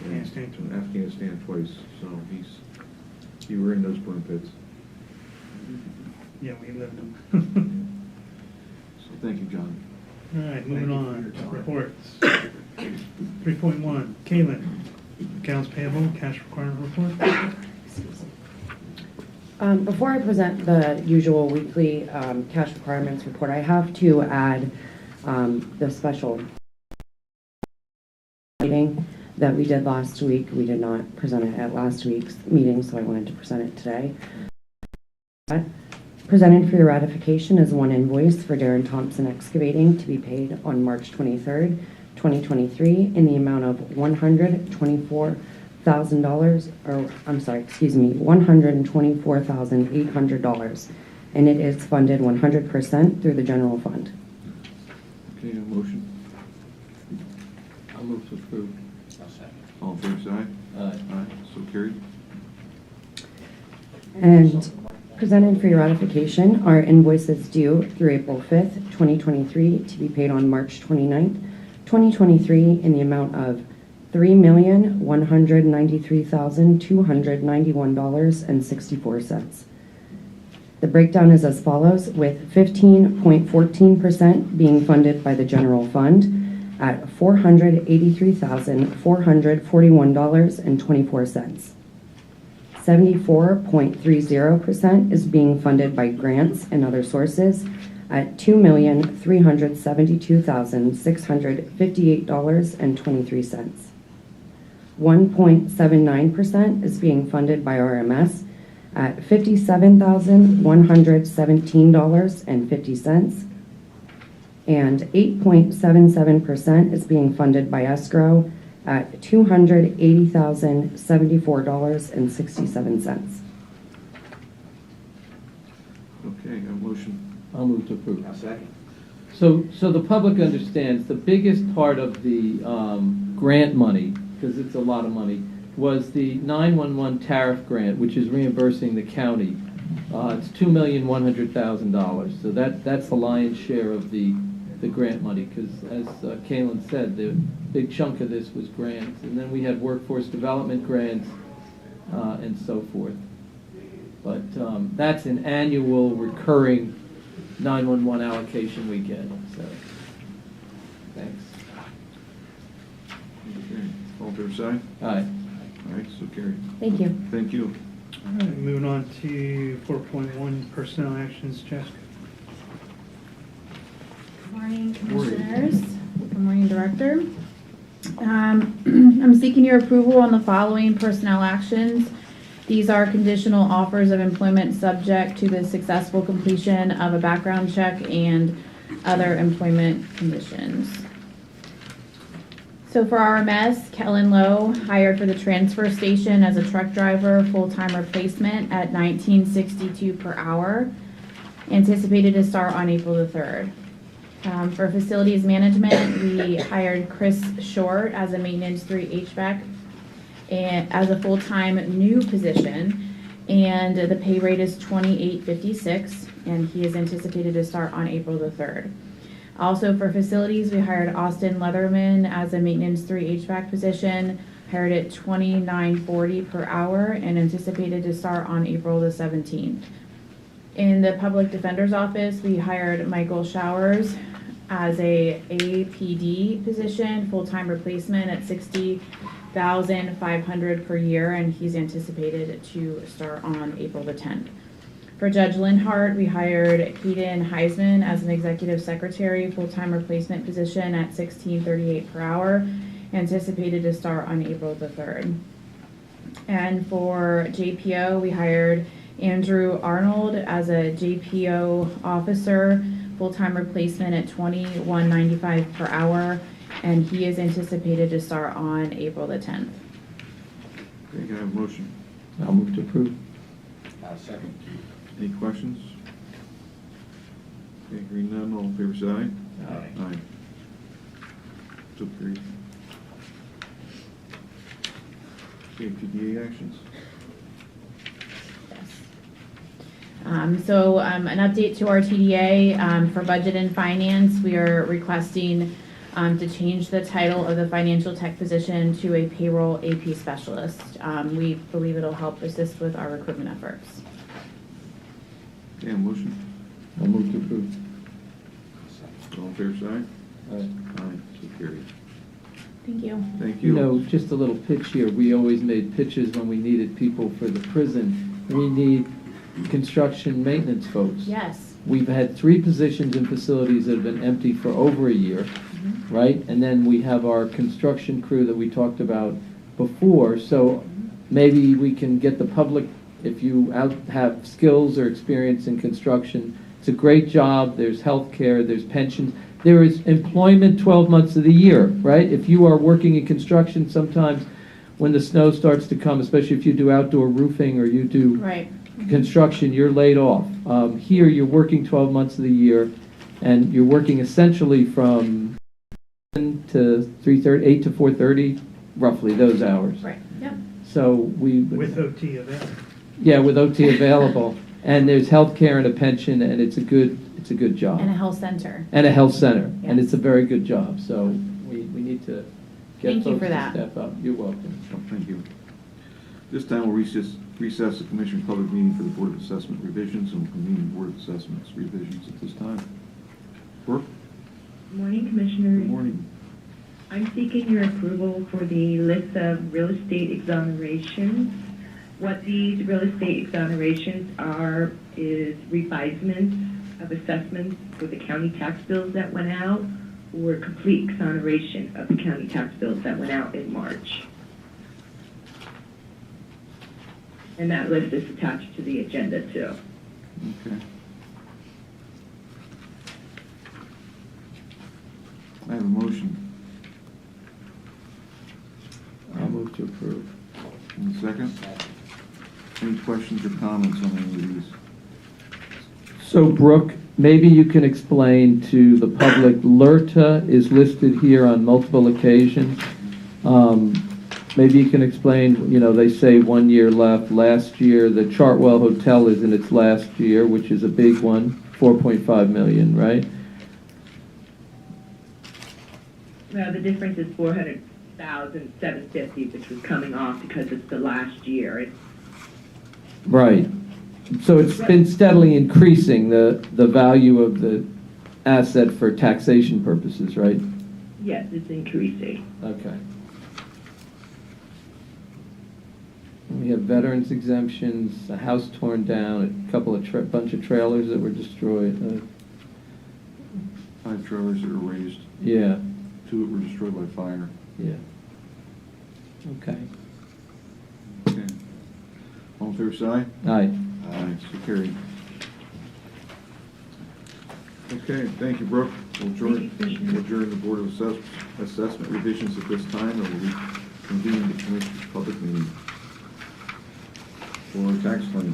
Afghanistan twice, so you were in those burn pits. Yeah, we lived them. So thank you, John. All right, moving you for on. your time. Reports. 3.1, Caitlin, accounts payable, cash requirement report. Before I present the usual weekly cash requirements report, I have to add the special meeting that we did last week. We did not present it at last week's meeting, so I wanted to present it today. Presented for your ratification is one invoice for Darren Thompson Excavating to be paid on March 23rd, 2023 in the amount of $124,800, and it is funded 100% through the general fund. Okay, a motion. I'll move to approve. All in favor, say aye. Aye, so carried. And presented for your ratification are invoices due through April 5th, 2023 to be paid on March 29th, 2023 in the amount of $3,193,291.64. The breakdown is as follows, with 15.14% being funded by the general fund at $483,441.24. 74.30% is being funded by grants and other sources at $2,372,658.23. 1.79% is being funded by RMS at $57,117.50. And 8.77% is being funded by escrow at $280,074.67. Okay, got a motion. I'll move to approve. I'll second. So the public understands, the biggest part of the grant money, because it's a lot of money, was the 911 tariff grant, which is reimbursing the county. It's $2,100,000. So that's the lion's share of the grant money, because as Kalen said, the big chunk of this was grants. And then we had workforce development grants and so forth. But that's an annual recurring 911 allocation we get, so, thanks. Okay, all fair side? Aye. All right, so carried. Thank you. Thank you. All right, moving on to 4.1 personnel actions, Jessica. Good morning, Commissioners. Good morning, Director. I'm seeking your approval on the following personnel actions. These are conditional offers of employment subject to the successful completion of a background check and other employment conditions. So for RMS, Kellen Lowe, hired for the transfer station as a truck driver, full-time replacement at $19.62 per hour, anticipated to start on April the 3rd. For facilities management, we hired Chris Short as a maintenance 3 HVAC and as a full-time new position, and the pay rate is $28.56, and he is anticipated to start on April the 3rd. Also for facilities, we hired Austin Leatherman as a maintenance 3 HVAC position, hired at $29.40 per hour, and anticipated to start on April the 17th. In the public defender's office, we hired Michael Showers as a APD position, full-time replacement at $60,500 per year, and he's anticipated to start on April the 10th. For Judge Linhart, we hired Keaton Heisman as an executive secretary, full-time replacement position at $16.38 per hour, anticipated to start on April the 3rd. And for JPO, we hired Andrew Arnold as a JPO officer, full-time replacement at $21.95 per hour, and he is anticipated to start on April the 10th. Okay, can I have a motion? I'll move to approve. I'll second. Any questions? Okay, hearing none, all in favor, say aye. Aye. Aye. So carried. Okay, TDA actions. An update to our TDA for budget and finance. We are requesting to change the title of the financial tech position to a payroll AP specialist. We believe it'll help assist with our recruitment efforts. Okay, a motion. I'll move to approve. All in favor, say aye. Aye. Aye, so carried. Thank you. Thank You you. know, just a little pitch here. We always made pitches when we needed people for the prison. We need construction maintenance folks. Yes. We've had 3 positions in facilities that have been empty for over a year, right? And then we have our construction crew that we talked about before. So maybe we can get the public, if you have skills or experience in construction, it's a great job. There's health care, there's pensions. There is employment 12 months of the year, right? If you are working in construction, sometimes when the snow starts to come, especially if you do outdoor roofing or you do Right. construction, you're laid off. Here, you're working 12 months of the year, and you're working essentially from 7 to 3:30, 8 to 4:30, roughly those hours. Right. Yep. So we With OT available. yeah, with OT available, and there's health care and a pension, and it's a good job. And a health center. And a health center, and Yes. it's a very good job. So we need to get Thank you folks for to that. step up. You're welcome. Oh, thank you. This time we'll recess the Commission public meeting for the Board of Assessment revisions, and we'll convene the Board of Assessments revisions at this time. Brooke? Good morning, Commissioners. Good morning. I'm seeking your approval for the list of real estate exonerations. What these real estate exonerations are is revisements of assessments for the county tax bills that went out, or complete exoneration of the county tax bills that went out in March. And that list is attached to the agenda too. Okay. I have a motion. I'll move to approve. And a second? Any questions or comments on any of these? So Brooke, maybe you can explain to the public, LERTA is listed here on multiple occasions. Maybe you can explain, they say 1 year left. Last year, the Chartwell Hotel is in its last year, which is a big one, 4.5 million, right? Well, the difference is 400,750, which was coming off because it's the last year. Right. So it's been steadily increasing, the value of the asset for taxation purposes, right? Yes, it's increasing. Okay. We have veterans exemptions, a house torn down, a couple of bunch of trailers that were destroyed. 5 trailers that were razed. Yeah, 2 that were destroyed by fire. yeah. Okay. Okay. All in favor, say aye. Aye. Aye, so carried. Okay, thank you, Brooke. We'll adjourn the Board of Assessment revisions at this time, and we'll reconvene the Commissioners' public meeting for tax claim.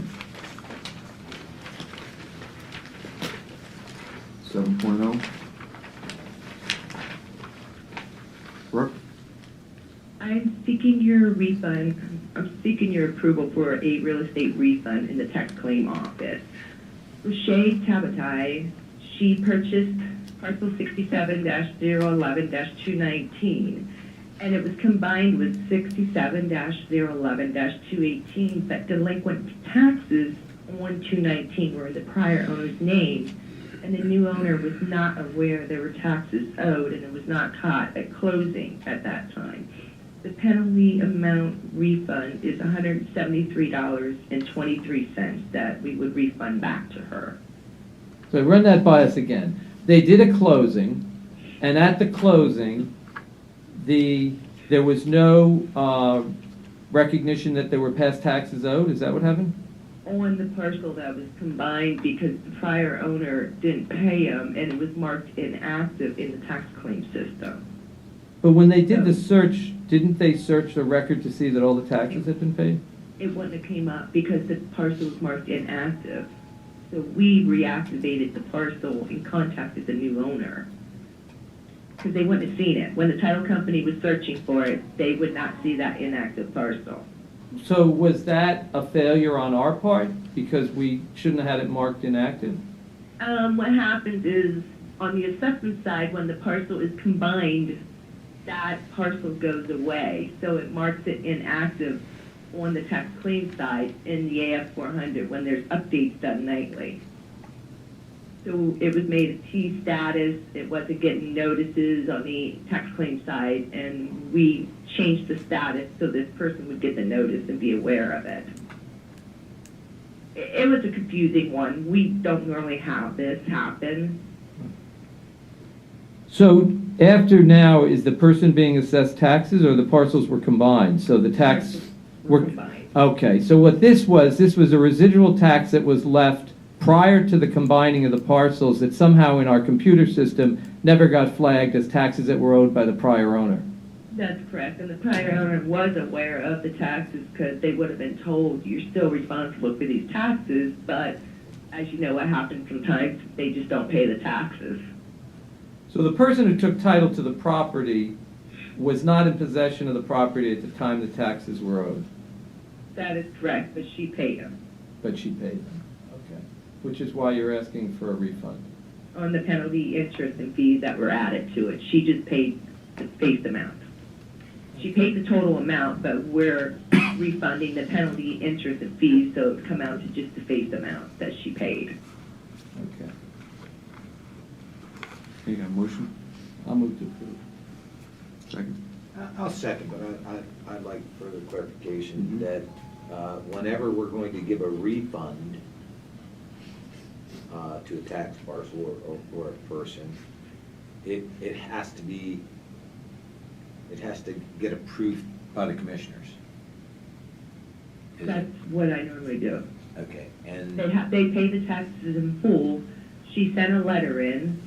7.0. Brooke? I'm seeking your refund. I'm seeking your approval for a real estate refund in the tax claim office. Lachey Tabatai, she purchased parcel 67-011-219, and it was combined with 67-011-218, but delinquent taxes on 219 were in the prior owner's name, and the new owner was not aware there were taxes owed, and it was not caught at closing at that time. The penalty amount refund is $173.23 that we would refund back to her. So run that by us again. They did a closing, and at the closing, there was no recognition that there were past taxes owed. Is that what happened? On the parcel that was combined because the prior owner didn't pay him, and it was marked inactive in the tax claim system. But when they did the search, didn't they search the record to see that all the taxes had been paid? It wouldn't have came up because the parcel was marked inactive. So we reactivated the parcel and contacted the new owner. Because they wouldn't have seen it. When the title company was searching for it, they would not see that inactive parcel. So was that a failure on our part because we shouldn't have had it marked inactive? What happens is, on the assessment side, when the parcel is combined, that parcel goes away. So it marks it inactive on the tax claim side in the AF 400 when there's updates done nightly. So it was made a T status, it wasn't getting notices on the tax claim side, and we changed the status so this person would get the notice and be aware of it. It was a confusing one. We don't normally have this happen. So after now, is the person being assessed taxes or the parcels were combined? So the tax We're combined. Okay, so what this was a residual tax that was left prior to the combining of the parcels that somehow in our computer system never got flagged as taxes that were owed by the prior owner. That's correct, and the prior owner was aware of the taxes because they would have been told, you're still responsible for these taxes, but as you know what happens sometimes, they just don't pay the taxes. So the person who took title to the property was not in possession of the property at the time the taxes were owed, That is correct, but she paid them but she paid them. Okay. Which is why you're asking for a refund. on the penalty, interest, and fees that were added to it. She just paid the face amount. She paid the total amount, but we're refunding the penalty, interest, and fees, so it would come out to just the face amount that she paid. Okay. You got a motion? I'll move to approve. Second. I'll second, but I'd like further clarification that whenever we're going to give a refund to a tax parcel or a person, it has to get approved by the commissioners. Is That's it? what I normally do. Okay, and, They pay the taxes in full. She sent a letter in,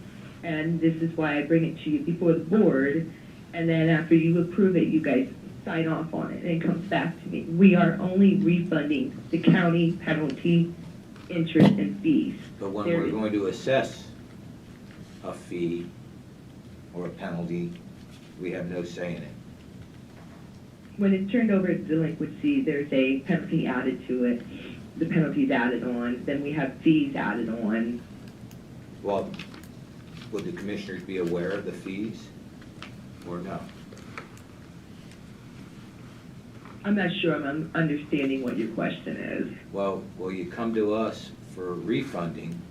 and this is why I bring it to you before the board. And then after you approve it, you guys sign off on it, and it comes back to me. We are only refunding the county penalty, interest, and fees. but when There we're is- going to assess a fee or a penalty, we have no say in it. When it's turned over to delinquency, there's a penalty added to it. The penalty's added on, then we have fees added on. Well, would the commissioners be aware of the fees or no? I'm not sure I'm understanding what your question is. Well, you come to us for refunding,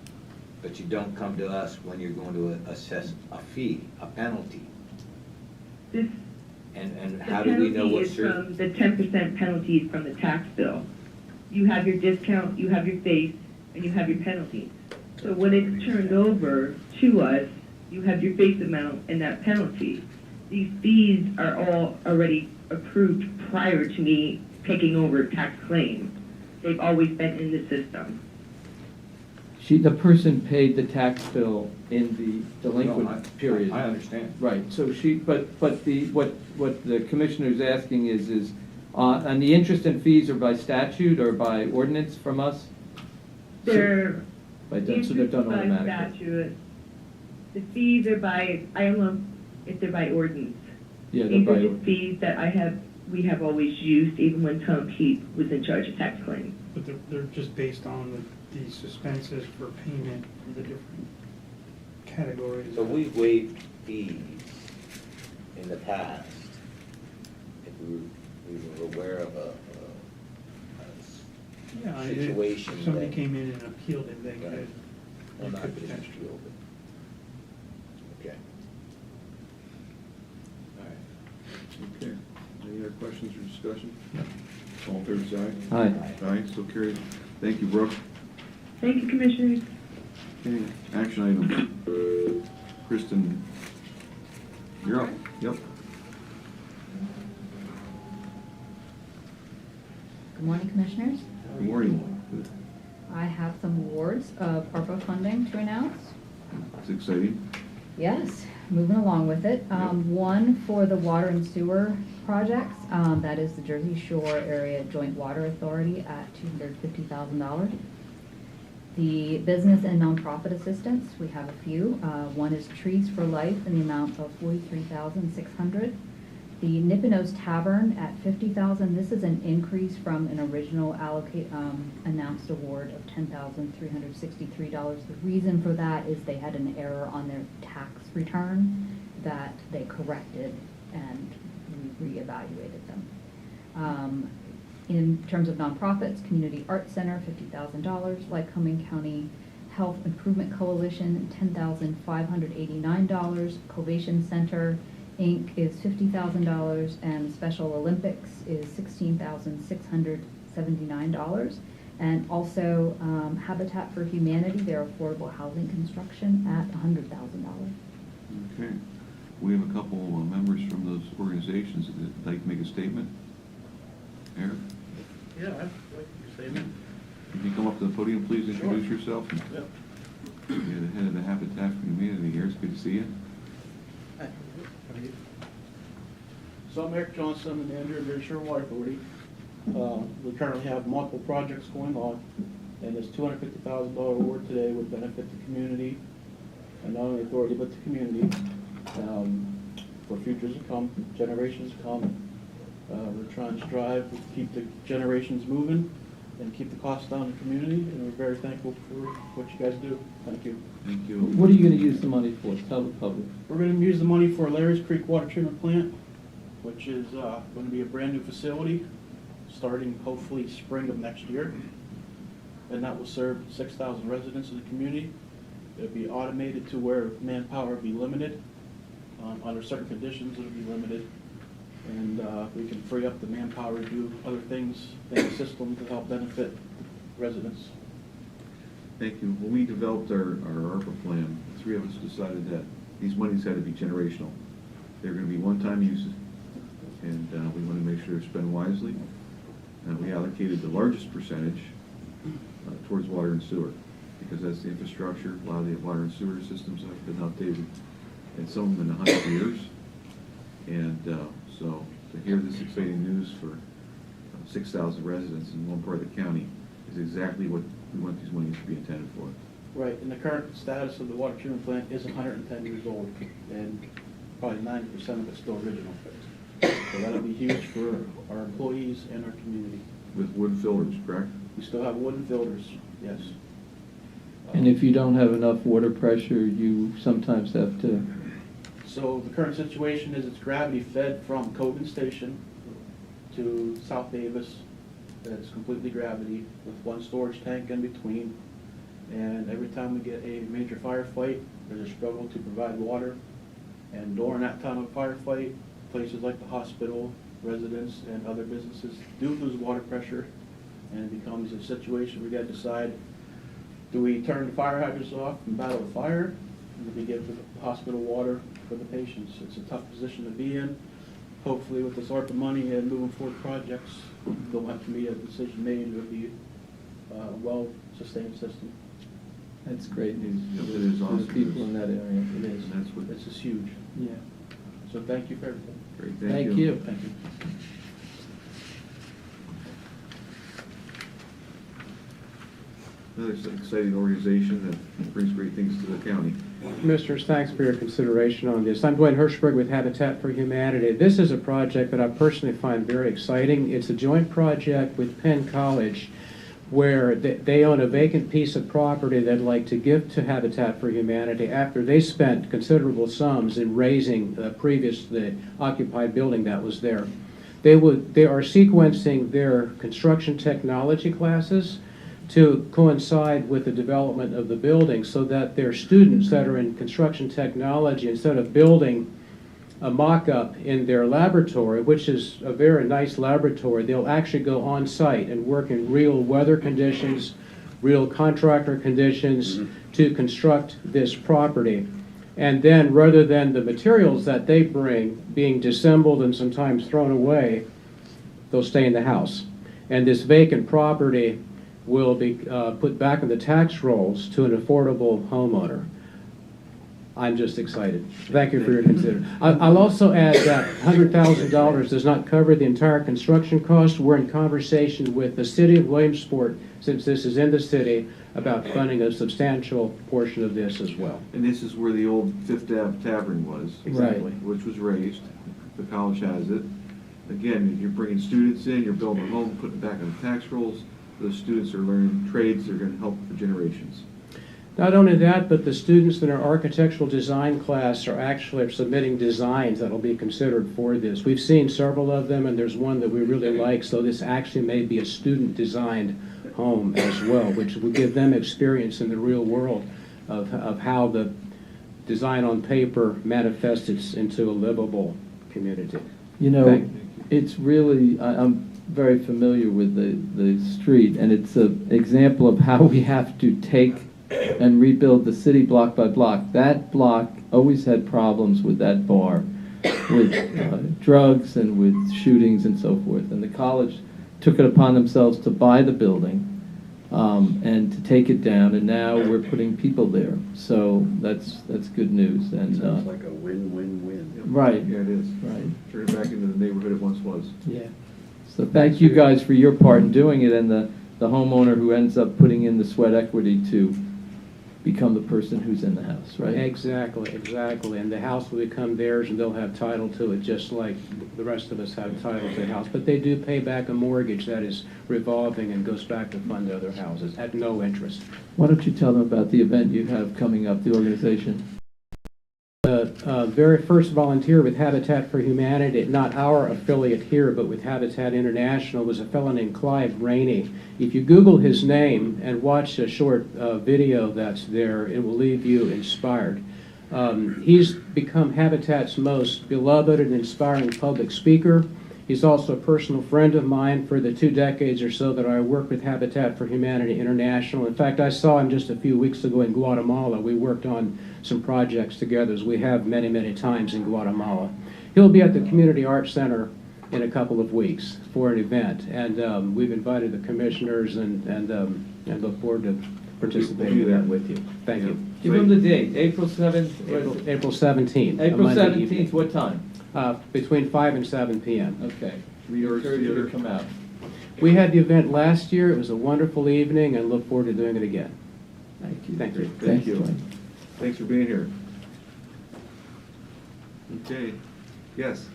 but you don't come to us when you're going to assess a fee, a penalty. This, And the how do we know penalty what is from, the 10% penalty is from the tax bill. You have your discount, you have your face, and you have your penalty. So when it's turned over to us, you have your face amount and that penalty. These fees are all already approved prior to me taking over tax claims. They've always been in the system. The person paid the tax bill in the No, delinquent period. I understand. Right, so but what the commissioner's asking is, and the interest and fees are by statute or by ordinance from us? They're So they're done by automatically? statute. The fees are by, I don't know if they're by ordinance. Yeah, they're These by, are the fees that we have always used, even when Tom Keith was in charge of tax claims. But they're just based on the suspenses for payment for the different categories. So we've waived fees in the past if we were aware of a Yeah, situation if somebody that- came in and appealed it, they Right. could, well, you not could business potentially. deal, but, okay. All right. Okay. Any other questions or discussion? All in favor, say aye. Aye. Aye, so carried. Thank you, Brooke. Thank you, Commissioners. Okay, action items. Kristen, you're up. Yep. Good morning, Commissioners. Good morning. I have some awards of ARPA funding to announce. It's exciting. Yes, moving along with it. One for the water and sewer projects, that is the Jersey Shore Area Joint Water Authority at $250,000. The business and nonprofit assistance, we have a few. One is Trees for Life in the amount of $43,600. The Nipponos Tavern at $50,000. This is an increase from an original announced award of $10,363. The reason for that is they had an error on their tax return that they corrected, and we reevaluated them. In terms of nonprofits, Community Arts Center, $50,000. Lycoming County Health Improvement Coalition, $10,589. Covation Center, Inc. is $50,000, and Special Olympics is $16,679. And also Habitat for Humanity, their affordable housing construction at $100,000. Okay. We have a couple of members from those organizations that would like to make a statement. Eric, Yeah, I'd like to say that. if you come up to the podium, please introduce yourself. Yep. You're the head of the Habitat for Humanity here. It's good to see you. So I'm Eric Johnson, I'm the manager of the Shore Water Authority. We currently have multiple projects going on, and this $250,000 award today would benefit the community, and not only the authority, but the community, for futures to come, generations to come. We're trying to strive to keep the generations moving and keep the costs down in the community, and we're very thankful for what you guys do. Thank you. Thank you. What are you gonna use the money for? Tell the public. We're going to use the money for Larry's Creek Water Treatment Plant, which is going to be a brand-new facility, starting hopefully spring of next year. And that will serve 6,000 residents in the community. It'll be automated to where manpower will be limited. Under certain conditions, it'll be limited. And we can free up the manpower to do other things in the system to help benefit residents. Thank you. When we developed our ARPA plan, the three of us decided that these monies had to be generational. They're going to be one-time uses, and we want to make sure they're spent wisely. we allocated the largest percentage towards water and sewer, because that's the infrastructure. A lot of the water and sewer systems have been updated, and some of them in 100 years. And so to hear this exciting news for 6,000 residents in one part of the county is exactly what we want these monies to be intended for. Right, and the current status of the water treatment plant is 110 years old, and probably 90% of it's still original. So that'll be huge for our employees and our community. With wood filters, correct? We still have wooden filters, yes. And if you don't have enough water pressure, you sometimes have to. So the current situation is it's gravity fed from Coven Station to South Davis. That's completely gravity with one storage tank in between. And every time we get a major firefight, there's a struggle to provide water. And during that time of firefight, places like the hospital, residents, and other businesses do lose water pressure. And it becomes a situation we got to decide, do we turn the fire hydrants off and battle the fire? Or do we give the hospital water for the patients? It's a tough position to be in. Hopefully with this ARPA money and moving forward projects, there'll have to be a decision made. It'll be a well-sustained system. That's great news. Yep, it is for awesome. the people in that area. It is. And that's what. This is huge. Yeah. So thank you for everything. Great, Thank you. Thank you. Another exciting organization that brings great things to the county. Commissioners, thanks for your consideration on this. I'm Dwayne Hirschberg with Habitat for Humanity. This is a project that I personally find very exciting. It's a joint project with Penn College where they own a vacant piece of property they'd like to give to Habitat for Humanity after they spent considerable sums in raising the previously occupied building that was there. They are sequencing their construction technology classes to coincide with the development of the building so that their students that are in construction technology, instead of building a mock-up in their laboratory, which is a very nice laboratory, they'll actually go on site and work in real weather conditions, real contractor conditions to construct this property. And then rather than the materials that they bring being disassembled and sometimes thrown away, they'll stay in the house. And this vacant property will be put back in the tax rolls to an affordable homeowner. I'm just excited. Thank you for your consideration. I'll also add that $100,000 does not cover the entire construction cost. We're in conversation with the city of Williamsport, since this is in the city, about funding a substantial portion of this as well. And this is where the old Fifth Ave Tavern was. Exactly. Which was raised. The college has it. Again, you're bringing students in, you're building a home, putting it back on the tax rolls. Those students are learning trades that are going to help for generations. Not only that, but the students in our architectural design class are actually submitting designs that will be considered for this. We've seen several of them, and there's one that we really like, so this actually may be a student-designed home as well, which will give them experience in the real world of how the design on paper manifests into a livable community. You know, it's really, I'm very familiar with the street, and it's an example of how we have to take and rebuild the city block by block. That block always had problems with that bar, with drugs and with shootings and so forth. And the college took it upon themselves to buy the building and to take it down, and now we're putting people there. So that's good news. And sounds like a win-win-win. Right. Yeah, it is. Right. Turn it back into the neighborhood it once was. Yeah. So thank you guys for your part in doing it, and the homeowner who ends up putting in the sweat equity to become the person who's in the house, right? Exactly, exactly. And the house will become theirs, and they'll have title to it, just like the rest of us have title to the house. But they do pay back a mortgage that is revolving and goes back to fund other houses at no interest. Why don't you tell them about the event you have coming up, the organization? The very first volunteer with Habitat for Humanity, not our affiliate here, but with Habitat International, was a fellow named Clive Rainey. If you Google his name and watch a short video that's there, it will leave you inspired. He's become Habitat's most beloved and inspiring public speaker. He's also a personal friend of mine for the 2 decades or so that I worked with Habitat for Humanity International. In fact, I saw him just a few weeks ago in Guatemala. We worked on some projects together, as we have many, many times in Guatemala. He'll be at the Community Arts Center in a couple of weeks for an event. And we've invited the commissioners and look forward to participating in that with you. Thank you. Give them the date, April 7th. April 17th. a April Monday 17th, evening. what time? Between 5 and 7 p.m. Okay. We are Encourage you to come out. We had the event last year. It was a wonderful evening and look forward to doing it again. Thank you. Thank you. Thank you. Thanks for being here. Okay, yes.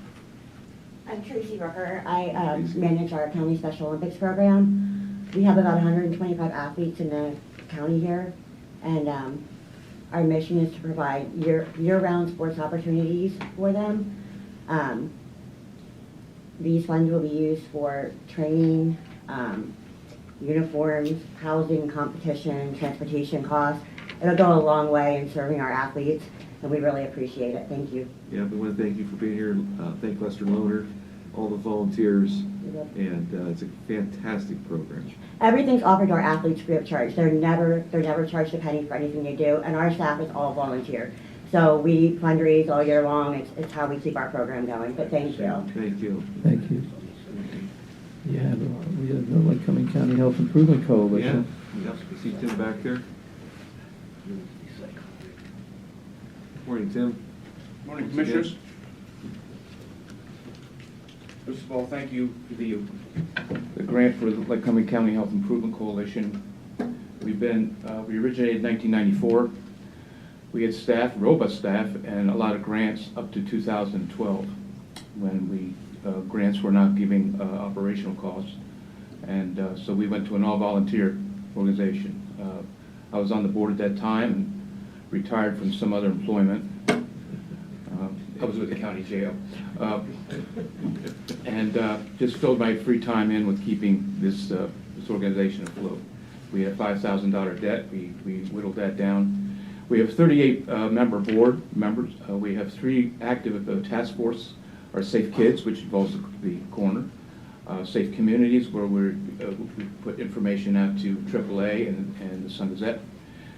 I'm Tracy Rucker. I manage our county Special Olympics program. We have about 125 athletes in the county here, and our mission is to provide year-round sports opportunities for them. These funds will be used for training, uniforms, housing, competition, transportation costs. It'll go a long way in serving our athletes, and we really appreciate it. Thank you. Yeah, we want to thank you for being here. Thank Lester Lohner, all the volunteers, and it's a fantastic program. Everything's offered to our athletes free of charge. They're never charged a penny for anything they do, and our staff is all volunteer. So we fundraise all year long. It's how we keep our program going. But thank you. Thank you. Thank you. Yeah, we have the Lycoming County Health Improvement Coalition. Yeah, yep. You see Tim back there? Morning, Tim. Morning, Commissioners. First of all, thank you for the grant for the Lycoming County Health Improvement Coalition. We originated in 1994. We had staff, robust staff, and a lot of grants up to 2012 when grants were not giving operational costs. And so we went to an all-volunteer organization. I was on the board at that time and retired from some other employment. I was with the county jail. And just filled my free time in with keeping this organization afloat. We had a $5,000 debt. We whittled that down. We have 38 member board members. We have 3 active task force, our Safe Kids, which involves the corner. Safe Communities, where we put information out to AAA and the Sun Gazette.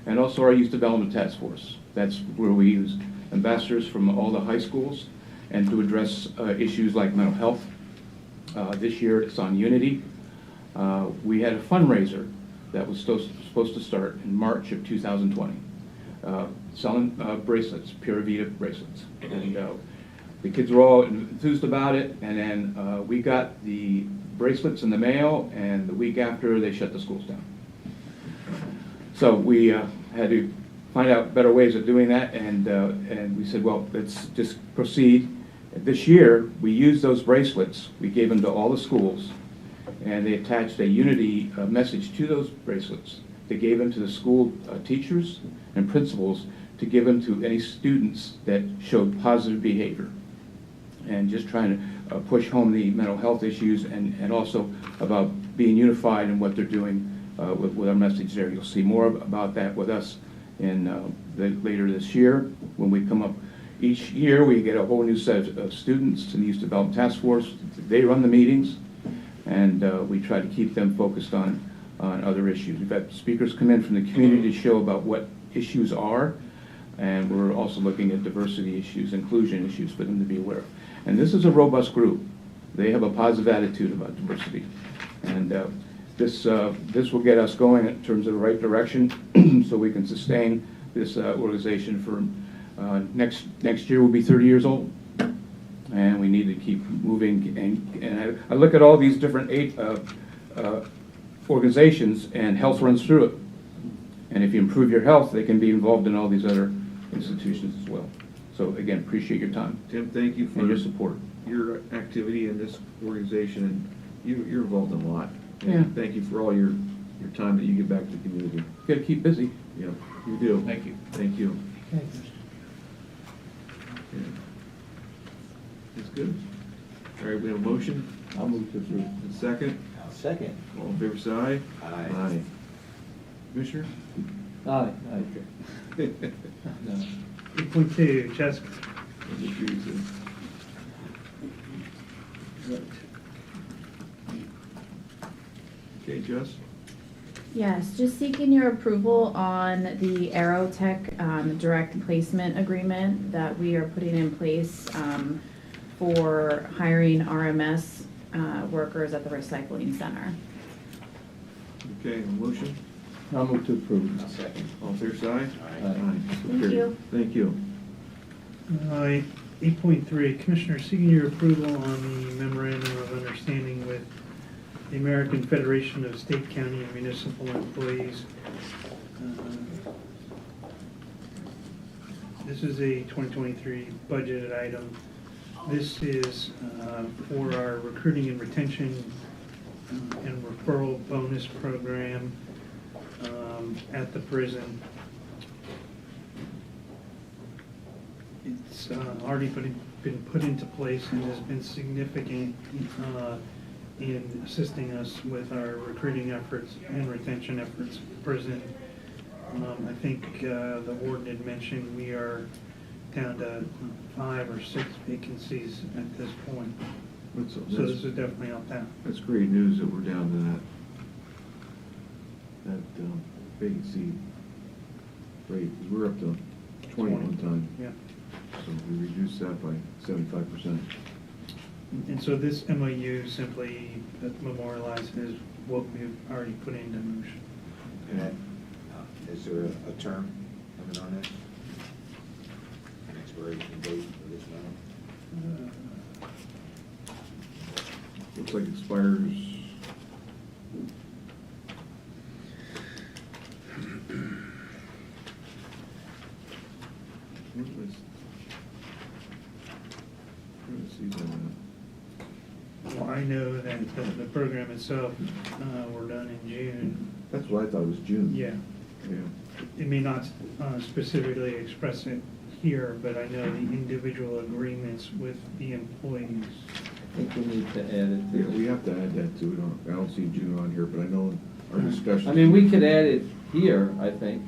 And also our Youth Development Task Force. That's where we use ambassadors from all the high schools and to address issues like mental health. This year it's on Unity. We had a fundraiser that was supposed to start in March of 2020. Selling bracelets, Pura Vida bracelets. And the kids were all enthused about it, and then we got the bracelets in the mail, and the week after they shut the schools down. So we had to find out better ways of doing that, and we said, well, let's just proceed. This year, we used those bracelets. We gave them to all the schools, and they attached a unity message to those bracelets. They gave them to the school teachers and principals to give them to any students that showed positive behavior. And just trying to push home the mental health issues and also about being unified in what they're doing with our message there. You'll see more about that with us in later this year when we come up. Each year we get a whole new set of students in the Youth Development Task Force. They run the meetings, and we try to keep them focused on other issues. We've had speakers come in from the community to show about what issues are, and we're also looking at diversity issues, inclusion issues for them to be aware of. And this is a robust group. They have a positive attitude about diversity. And this will get us going in terms of the right direction so we can sustain this organization for next year. We'll be 30 years old. And we need to keep moving. And I look at all these different organizations, and health runs through it. And if you improve your health, they can be involved in all these other institutions as well. So again, appreciate your time. Tim, thank you for and your support. Your activity in this organization, and you're involved in a lot. And Yeah. thank you for all your time that you give back to the community. You got to keep busy. Yeah, you do. Thank you. Thank you. Okay. That's good. All right, we have a motion. I'll move to approve. And second. I'll second. All in favor, say aye. Aye. Aye. Commissioner? Aye. No. 8.2, Jessica. Okay, Jess? Yes, just seeking your approval on the Aerotech direct placement agreement that we are putting in place for hiring RMS workers at the recycling center. Okay, a motion? I'll move to approve. I'll second. All fair side? Aye. So Thank carried. you. Thank you. 8.3, Commissioner, seeking your approval on the memorandum of understanding with the American Federation of State, County, and Municipal Employees. This is a 2023 budgeted item. This is for our recruiting and retention and referral bonus program at the prison. It's already been put into place and has been significant in assisting us with our recruiting efforts and retention efforts at the prison. I think the warden had mentioned we are down to 5 or 6 vacancies at this point. So this has definitely helped out. That's great news that we're down to that vacancy rate, 'cause we're up to 20 one time. Yeah. So we reduced that by 75%. And so this MOU simply memorializes what we've already put into motion. And is there a term limit on this? An expiration date for this now? Looks like expires. See that. Well, I know that the program itself, we're done in June. That's what I thought was June. Yeah. Yeah. It may not specifically express it here, but I know the individual agreements with the employees. I think we need to add it Yeah, to. we have to add that too. I don't see June on here, but I know our discussion. I mean, we could add it here, I think.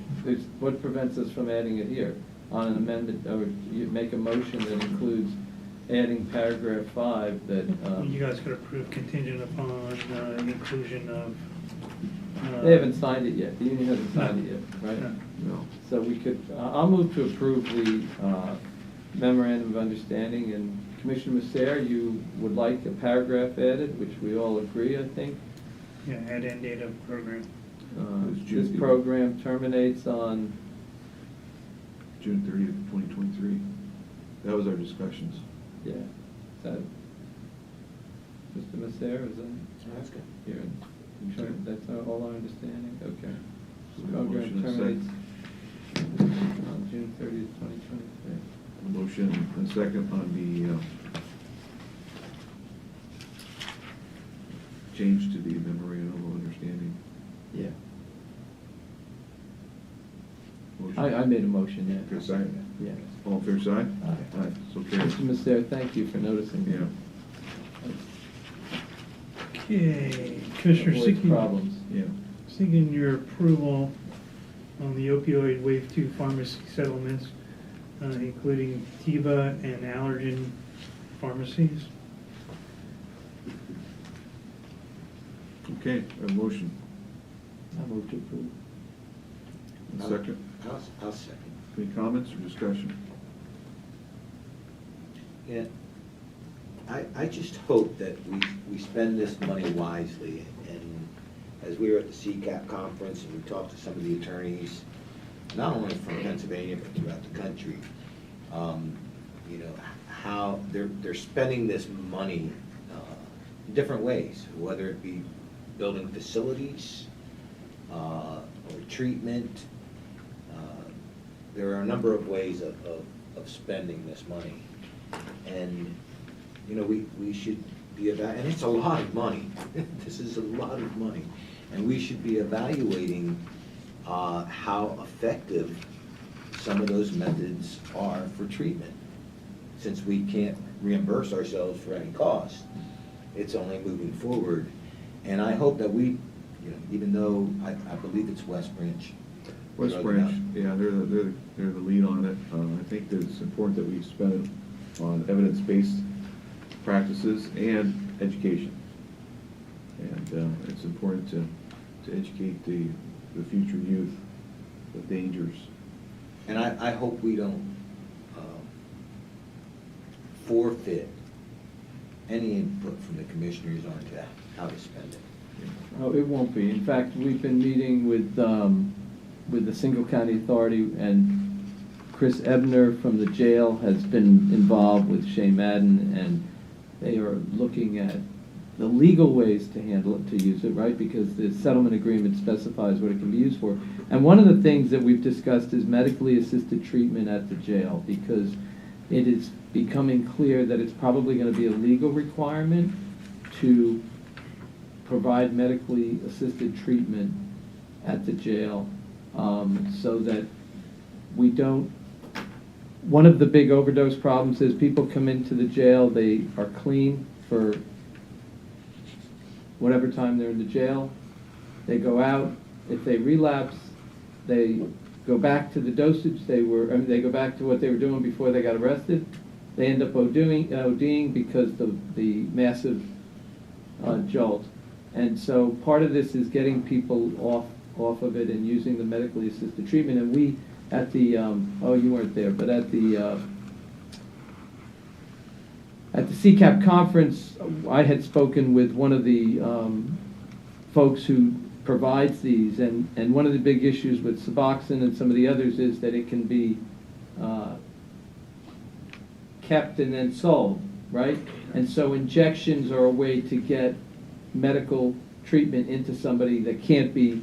What prevents us from adding it here? On an amendment, or you make a motion that includes adding paragraph 5 that, You guys could approve contingent upon inclusion of. they haven't signed it yet. The union hasn't signed it yet, right? No. No. So we could, I'll move to approve the memorandum of understanding, and Commissioner Masser, you would like a paragraph added, which we all agree, I think. Yeah, add end date of program. This program terminates on, June 30th, 2023. That was our discussions. yeah, is that, Mr. Masser, is that? That's good. Here, Okay. that's all our understanding, okay. So This we have a program motion and a terminates on June 30th, 2023. A motion and second on the change to the memorandum of understanding. Yeah. Motion. I made a motion, yeah. Fair side? Yeah. All fair side? Aye. Aye, so carried. Mr. Masser, thank you for noticing. Yeah. Okay, Commissioner Avoid seeking. problems. Yeah. Seeking your approval on the opioid Wave 2 pharmacy settlements, including Teva and Allergen pharmacies. Okay, a motion. I move to approve. A second. I'll second. Any comments or discussion? Yeah, I just hope that we spend this money wisely, and as we were at the CCAP conference and we talked to some of the attorneys, not only from Pennsylvania, but throughout the country, you know, how they're spending this money in different ways, whether it be building facilities, or treatment. There are a number of ways of spending this money. And, you know, we should be and it's a lot of money. This is a lot of money. And we should be evaluating how effective some of those methods are for treatment. Since we can't reimburse ourselves for any cost, it's only moving forward. And I hope that we, you know, even though I believe it's West Branch. West Drug Branch, Out. yeah, they're the lead on it. I think that it's important that we spend it on evidence-based practices and education. And it's important to educate the future youth, the dangers. And I hope we don't forfeit any input from the commissioners on that, how to spend it. Oh, it won't be. In fact, we've been meeting with the Single County Authority, and Chris Ebner from the jail has been involved with Shay Madden, and they are looking at the legal ways to handle it, to use it, right? Because the settlement agreement specifies what it can be used for. And one of the things that we've discussed is medically assisted treatment at the jail, because it is becoming clear that it's probably going to be a legal requirement to provide medically assisted treatment at the jail, so that we don't. One of the big overdose problems is people come into the jail, they are clean for whatever time they're in the jail, they go out, if they relapse, they go back to the dosage they go back to what they were doing before they got arrested, they end up ODing because the massive jolt. And so part of this is getting people off of it and using the medically assisted treatment. And we, at the, oh, you weren't there, but at the CCAP conference, I had spoken with one of the folks who provides these, and one of the big issues with Suboxone and some of the others is that it can be kept and then sold, right? And so injections are a way to get medical treatment into somebody that can't be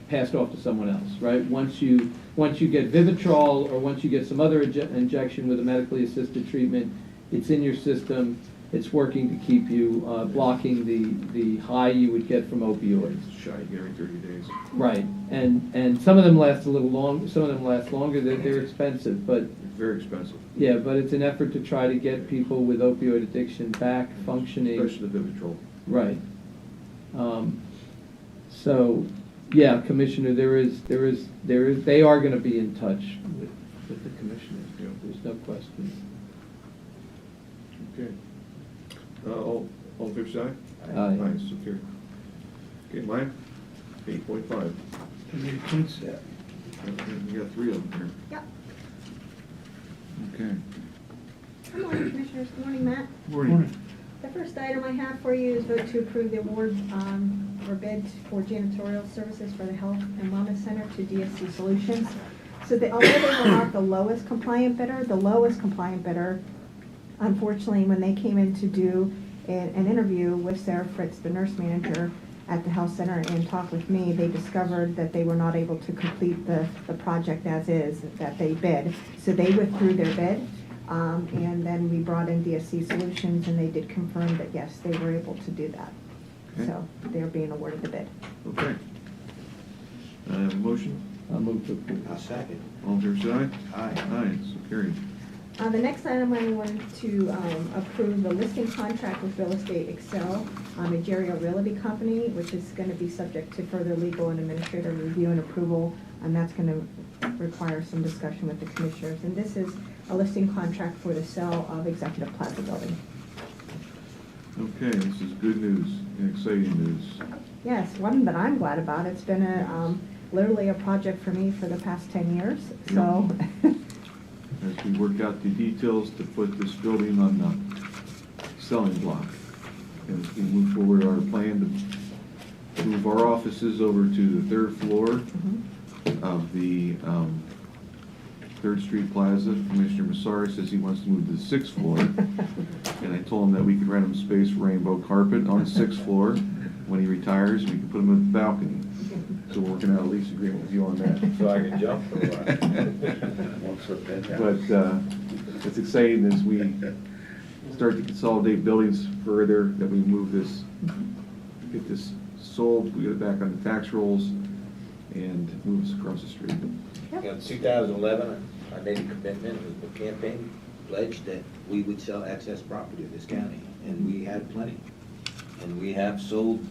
passed off to someone else, right? Once you get Vivitrol, or once you get some other injection with a medically assisted treatment, it's in your system, it's working to keep you blocking the high you would get from opioids. Shot every 30 days. Right, and some of them last a little long, some of them last longer, they're expensive, but Very expensive. yeah, but it's an effort to try to get people with opioid addiction back functioning. Especially the Vivitrol. Right. So, yeah, Commissioner, they are going to be in touch with the commissioners. There's no question. Okay. All in favor, say aye. Aye. Aye, so carried. Okay, mine, 8.5. We got 3 of them Yep. here. Okay. Good morning, Commissioners. Good morning, Matt. Morning. The first item I have for you is vote to approve the award for bids for janitorial services for the Health and Wellness Center to DSC Solutions. So although they were not the lowest compliant bidder, unfortunately, when they came in to do an interview with Sarah Fritz, the nurse manager at the health center, and talk with me, they discovered that they were not able to complete the project as is that they bid. So they withdrew their bid. And then we brought in DSC Solutions, and they did confirm that, yes, they were able to do that. Okay. So they're being awarded the bid. Okay. I have a motion. I'll move to approve. I'll second. All in favor, say aye. Aye. Aye, so carried. The next item I wanted to approve the listing contract with Real Estate Excel, a Jerry Realty Company, which is going to be subject to further legal and administrative review and approval, and that's going to require some discussion with the commissioners. And this is a listing contract for the sale of Executive Plaza Building. Okay, this is good news and exciting news. Yes, one that I'm glad about. It's been literally a project for me for the past 10 years, so. As we work out the details to put this building on the selling block. And as we move forward, our plan to move our offices over to the 3rd floor of the 3rd Street Plaza. Commissioner Massari says he wants to move to the 6th floor. And I told him that we could rent him space for rainbow carpet on the 6th floor. When he retires, we can put him in the balcony. So we're working out a lease agreement with you on that. So I can jump for a while. But it's exciting as we start to consolidate buildings further, that we move this, get this sold, we get it back on the tax rolls, and move us across the street. In 2011, I made a commitment with the campaign pledge that we would sell excess property in this county, and we had plenty. And we have sold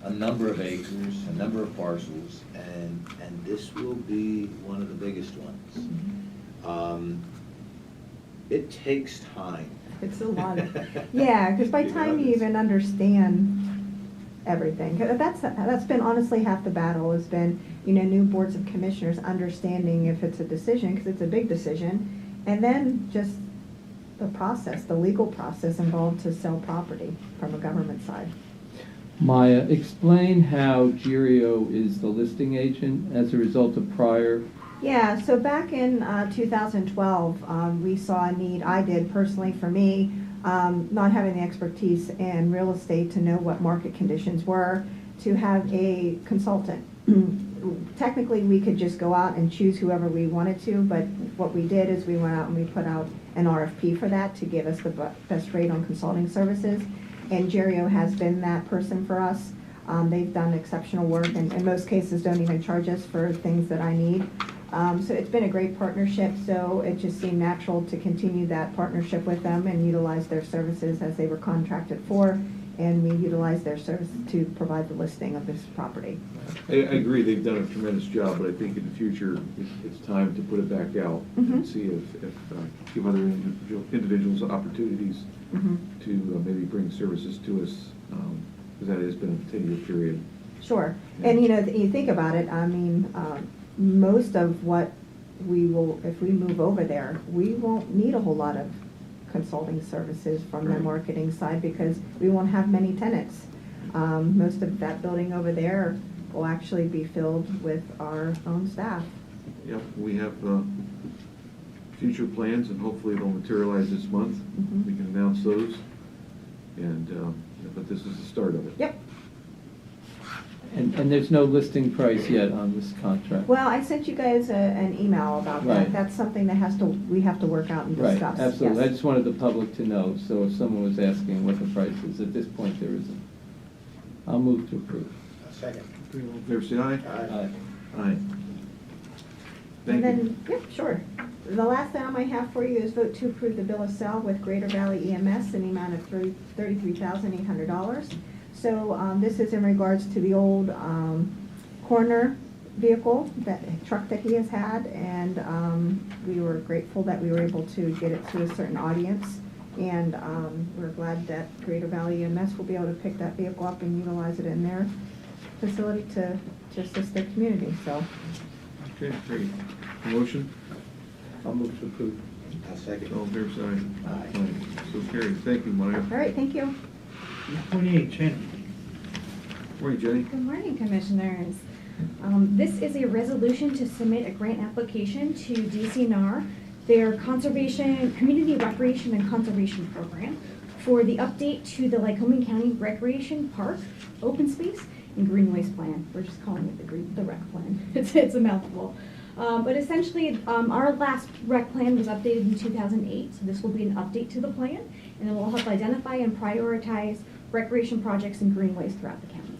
a number of acres, a number of parcels, and this will be one of the biggest ones. It takes time. It's a lot. Yeah, because by the time you even understand everything, 'cause that's been honestly half the battle, has been, new boards of commissioners understanding if it's a decision, because it's a big decision, and then just the process, the legal process involved to sell property from a government side. Maya, explain how Girio is the listing agent as a result of prior. Yeah, so back in 2012, we saw a need, I did personally for me, not having the expertise in real estate to know what market conditions were, to have a consultant. Technically, we could just go out and choose whoever we wanted to, but what we did is we went out and we put out an RFP for that to give us the best rate on consulting services. And Girio has been that person for us. They've done exceptional work and in most cases don't even charge us for things that I need. So it's been a great partnership, so it just seemed natural to continue that partnership with them and utilize their services as they were contracted for, and we utilize their services to provide the listing of this property. I agree, they've done a tremendous job, but I think in the future, it's time to put it back out and see if give other individuals opportunities to maybe bring services to us, because that has been a 10-year period. Sure, and you think about it, I mean, most of what we will, if we move over there, we won't need a whole lot of consulting services from the marketing side because we won't have many tenants. Most of that building over there will actually be filled with our own staff. Yep, we have future plans, and hopefully they'll materialize this month. We can announce those, and but this is the start of it. Yep. And there's no listing price yet on this contract. Well, I sent you guys an email about that. Right. That's something that we have to work out and discuss. Right, absolutely. I Yes. just wanted the public to know, so if someone was asking what the price is, at this point, there isn't. I'll move to approve. Second. All in favor, say aye. Aye. Aye. And Thank you. then, yep, sure. The last item I have for you is vote to approve the bill of sale with Greater Valley EMS in the amount of $33,800. So this is in regards to the old coroner vehicle, that truck that he has had, and we were grateful that we were able to get it to a certain audience. And we're glad that Greater Valley EMS will be able to pick that vehicle up and utilize it in their facility to assist their community, so. Okay, great. Motion? I'll move to approve. I'll second. All in favor, say aye. Aye. So carried. Thank you, Maya. All right, thank you. 28, Jenny. Morning, Jenny. Good morning, Commissioners. This is a resolution to submit a grant application to DCNR, their Conservation, Community Recreation and Conservation Program, for the update to the Lycoming County Recreation Park, Open Space, and Greenways Plan. We're just calling it the rec plan. It's a mouthful. But essentially, our last rec plan was updated in 2008, so this will be an update to the plan, and it will help identify and prioritize recreation projects and greenways throughout the county.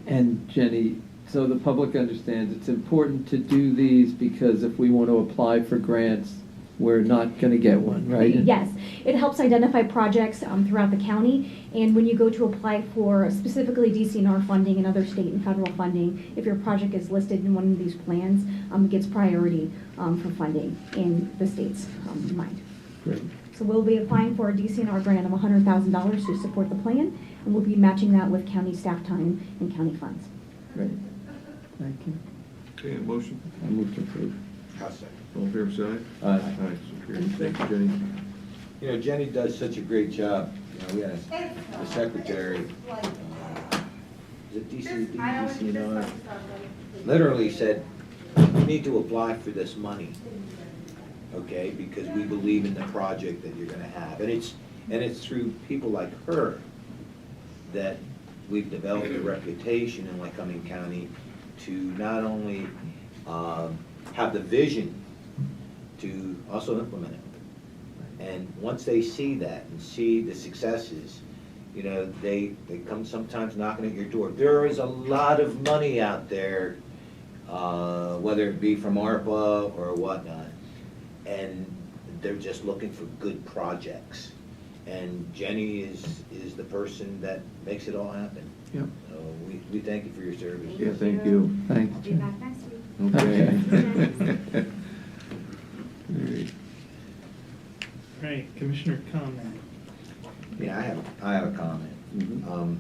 And Jenny, so the public understands, it's important to do these because if we want to apply for grants, we're not going to get one, right? Yes, it helps identify projects throughout the county, and when you go to apply for specifically DCNR funding and other state and federal funding, if your project is listed in one of these plans, it gets priority for funding in the state's mind. Great. So we'll be applying for a DCNR grant of $100,000 to support the plan, and we'll be matching that with county staff time and county funds. Great. Thank you. Okay, a motion? I move to approve. I'll second. All in favor, say aye. Aye. Aye. So carried. Thank you, Jenny. You know, Jenny does such a great job. You know, we had a secretary, is it DCNR? Literally said, you need to apply for this money, okay, because we believe in the project that you're gonna have. And it's through people like her that we've developed a reputation in Lycoming County to not only have the vision, to also implement it. And once they see that and see the successes, you know, they come sometimes knocking at your door. There is a lot of money out there, whether it be from ARPA or whatnot, and they're just looking for good projects. And Jenny is the person that makes it all happen. Yep. So we thank you for your service. Yeah, thank you. Thank I'll be back next week. Okay. All right. Right, Commissioner comment. Yeah, I have a comment. Mhm.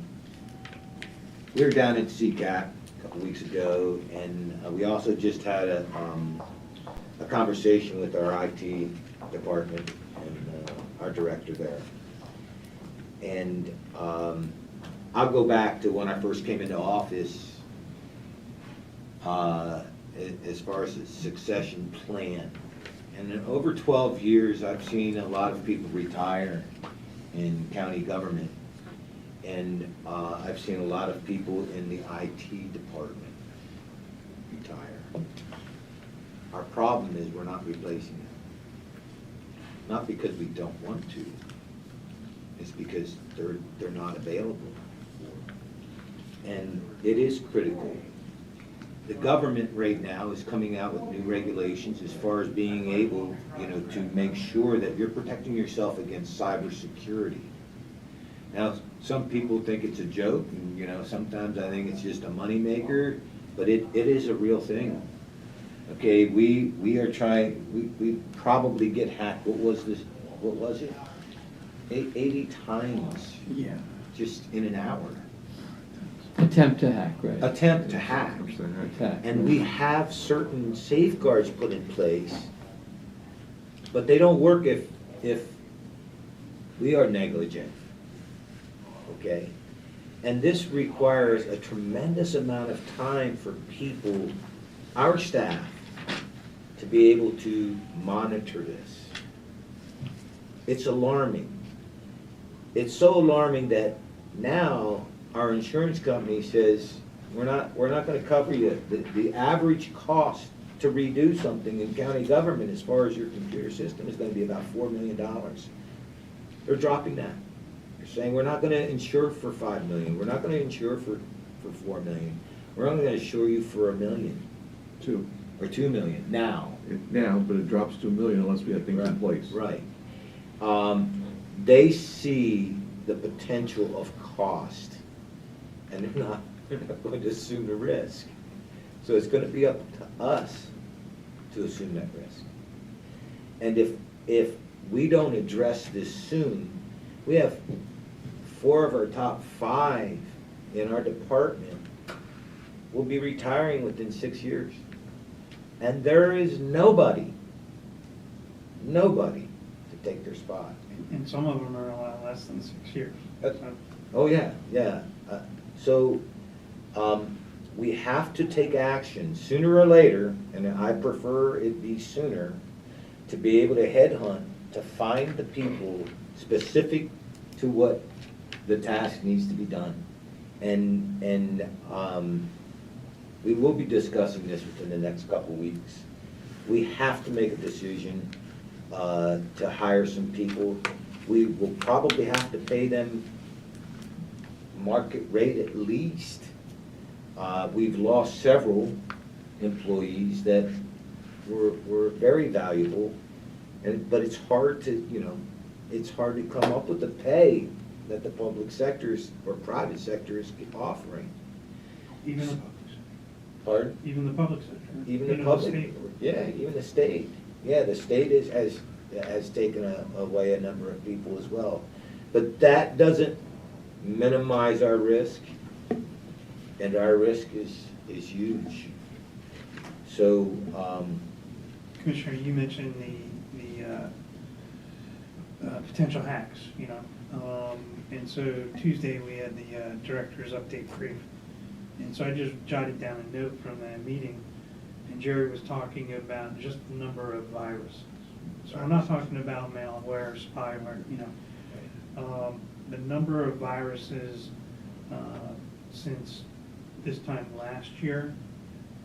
We were down at CCAP a couple weeks ago, and we also just had a conversation with our IT department, and our director there. And I'll go back to when I first came into office, as far as the succession plan. And in over 12 years, I've seen a lot of people retire in county government. And I've seen a lot of people in the IT department retire. Our problem is we're not replacing them. Not because we don't want to, it's because they're not available. And it is critical. The government right now is coming out with new regulations as far as being able, to make sure that you're protecting yourself against cybersecurity. Now, some people think it's a joke, and sometimes I think it's just a moneymaker, but it is a real thing. Okay, we are trying. We probably get hacked. What was it? 80 times. Yeah. Just in an hour. Attempt to hack, right? Attempt to hack. And we have certain safeguards put in place, but they don't work if we are negligent. Okay? And this requires a tremendous amount of time for people, our staff, to be able to monitor this. It's alarming. It's so alarming that now our insurance company says, we're not going to cover you. The average cost to redo something in county government as far as your computer system is going to be about $4 million. They're dropping that. They're saying we're not going to insure for $5 million. We're not going to insure for $4 million. We're only going to insure you for $1 million. Or $2 million now. But it drops to $1 million unless we have things in place. Right. They see the potential of cost, and they're not going to assume the risk. So it's going to be up to us to assume that risk. And if we don't address this soon, we have 4 of our top 5 in our department will be retiring within 6 years. And there is nobody to take their spot. And some of them are a lot less than 6 years. Oh, yeah. So we have to take action sooner or later, and I prefer it be sooner, to be able to headhunt, to find the people specific to what the task needs to be done. And we will be discussing this within the next couple weeks. We have to make a decision to hire some people. We will probably have to pay them market rate at least. We've lost several employees that were very valuable, but it's hard to, it's hard to come up with the pay that the public sectors or private sectors keep offering. Even the public sector. Pardon? Even the public sector. Even the public, even the state. Yeah, the state has taken away a number of people as well. But that doesn't minimize our risk, and our risk is huge. So, Commissioner, you mentioned the potential hacks, and so Tuesday we had the director's update brief. And so I just jotted down a note from that meeting, and Jerry was talking about just the number of viruses. So we're not talking about malware, spyware, the number of viruses since this time last year,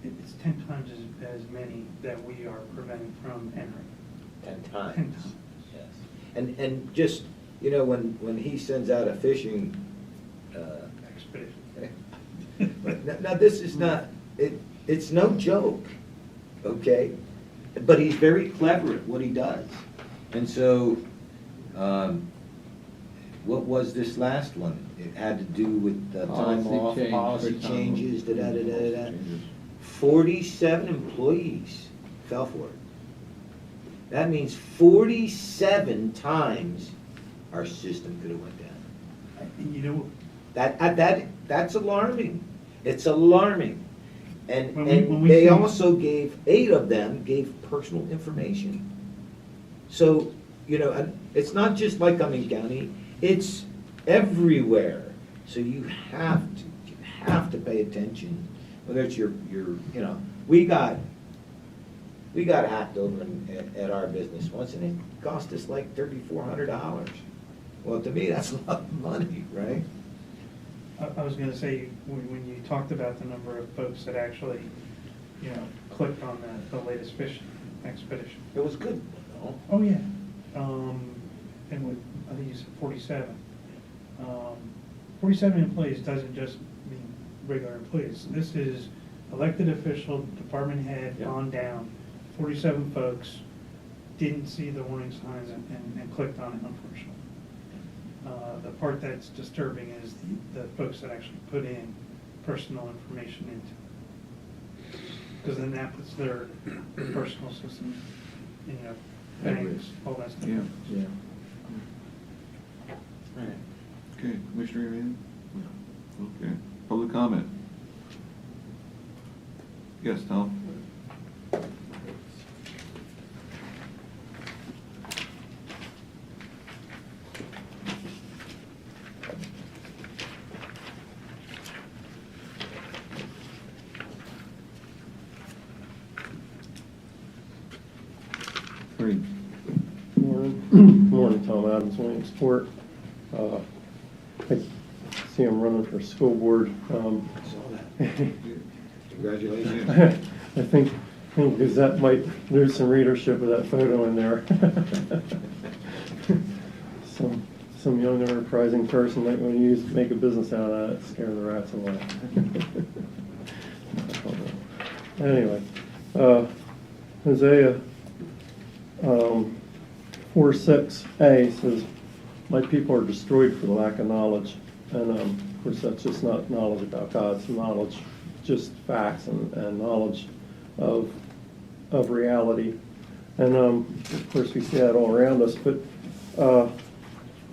it's 10 times as many that we are preventing from entering. 10 times. 10 times. Yes. And just, when he sends out a phishing expedition. Now this is not, it's no joke, okay? But he's very clever at what he does. And so, what was this last one? It had to do with the time off, policy changes, da-da-da-da-da. 47 employees fell for it. That means 47 times our system could have went down. That's alarming. It's alarming. And they also gave, 8 of them gave personal information. So you know, and it's not just Lycoming County, it's everywhere. So you have to pay attention, whether it's your, you know, we got hacked over at our business once, and it cost us like $3,400. Well, to me, that's a lot of money, right? I was gonna say, when you talked about the number of folks that actually, you know, clicked on the latest fishing expedition. It was good, though. Oh, yeah. And with, I think you said 47. 47 employees doesn't just mean regular employees. This is elected official, department head, on down. 47 folks didn't see the warning signs and clicked on it, unfortunately. The part that's disturbing is the folks that actually put in personal information into it. Because then that puts their personal systems, you know, banks, all that stuff. Yeah. Right. Okay, Commissioner, anything? Okay, public comment? Yes, Tom? Great. Morning, Tom Adams, Williamsport. I see I'm running for school board. Saw that. Congratulations. I think Gazette might lose some readership with that photo in there. Some young enterprising person might want to make a business out of that, scare the rats away. Anyway, Hosea 4:6a says, "My people are destroyed for the lack of knowledge." And of course, that's just not knowledge about God, it's knowledge, just facts and knowledge of reality. And of course, we see that all around us. But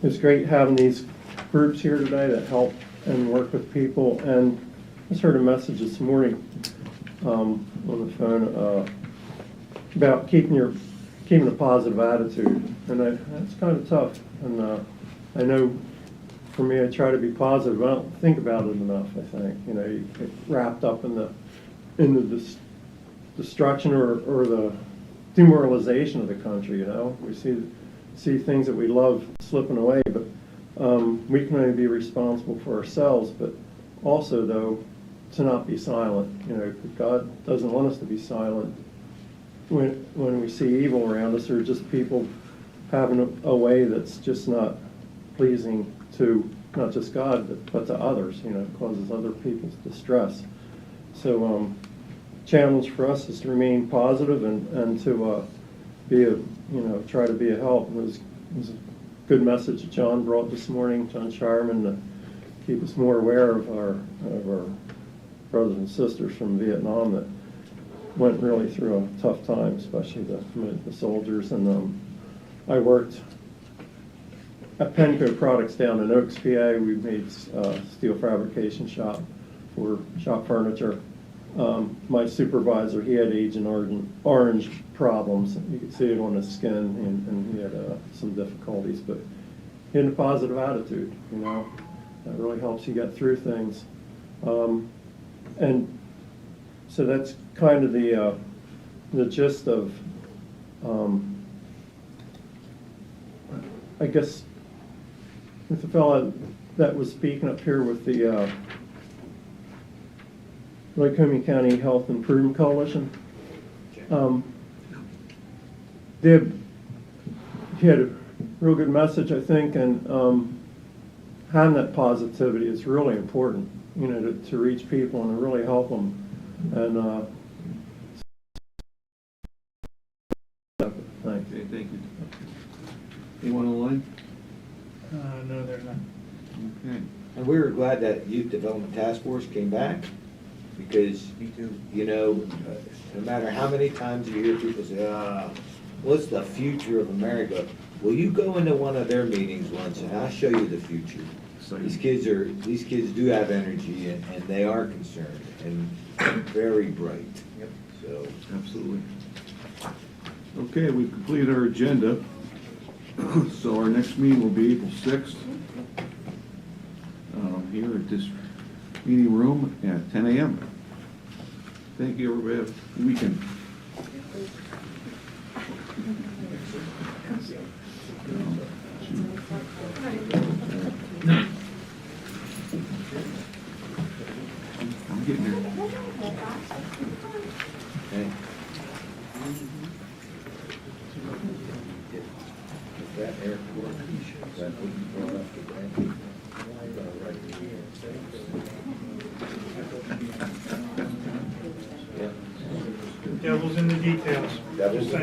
it's great having these groups here today that help and work with people. And I just heard a message this morning on the phone about keeping a positive attitude, and that's kind of tough. And I know for me, I try to be positive. I don't think about it enough. I think, you know, you get wrapped up in the destruction or the demoralization of the country. You know, we see things that we love slipping away, but we can only be responsible for ourselves. But also, though, to not be silent. You know, God doesn't want us to be silent when we see evil around us, or just people having a way that's just not pleasing to not just God, but to others. You know, it causes other people's distress. So challenge for us is to remain positive and to try to be a help. And it was a good message that John brought this morning, John Shireman, to keep us more aware of our brothers and sisters from Vietnam that went really through a tough time, especially the soldiers. And I worked at Penco Products down in Oaks, PA. We made steel fabrication shop for shop furniture. My supervisor, he had Agent Orange problems. You could see it on his skin, and he had some difficulties, but he had a positive attitude, you know. That really helps you get through things. And so that's kind of the gist of, I guess, with the fellow that was speaking up here with the Lycoming County Health Improvement Coalition. He had a real good message, I think, and having that positivity is really important, you know, to reach people and to really help them. And thanks. Okay, thank you. Anyone online? No, they're not. Okay. And we were glad that Youth Development Task Force came back, because, you know, no matter how many times you hear people say, what's the future of America? Well, you go into one of their meetings once and I'll show you the future. These kids do have energy, and they are concerned and very bright. Yep. So absolutely. Okay, we've completed our agenda. So our next meeting will be April 6th, here at this meeting room at 10 a.m. Thank you, everybody. Have a good weekend. I'm getting there. Okay. That airport, that would be brought up today. Devil's in the details. Devil's Just saying.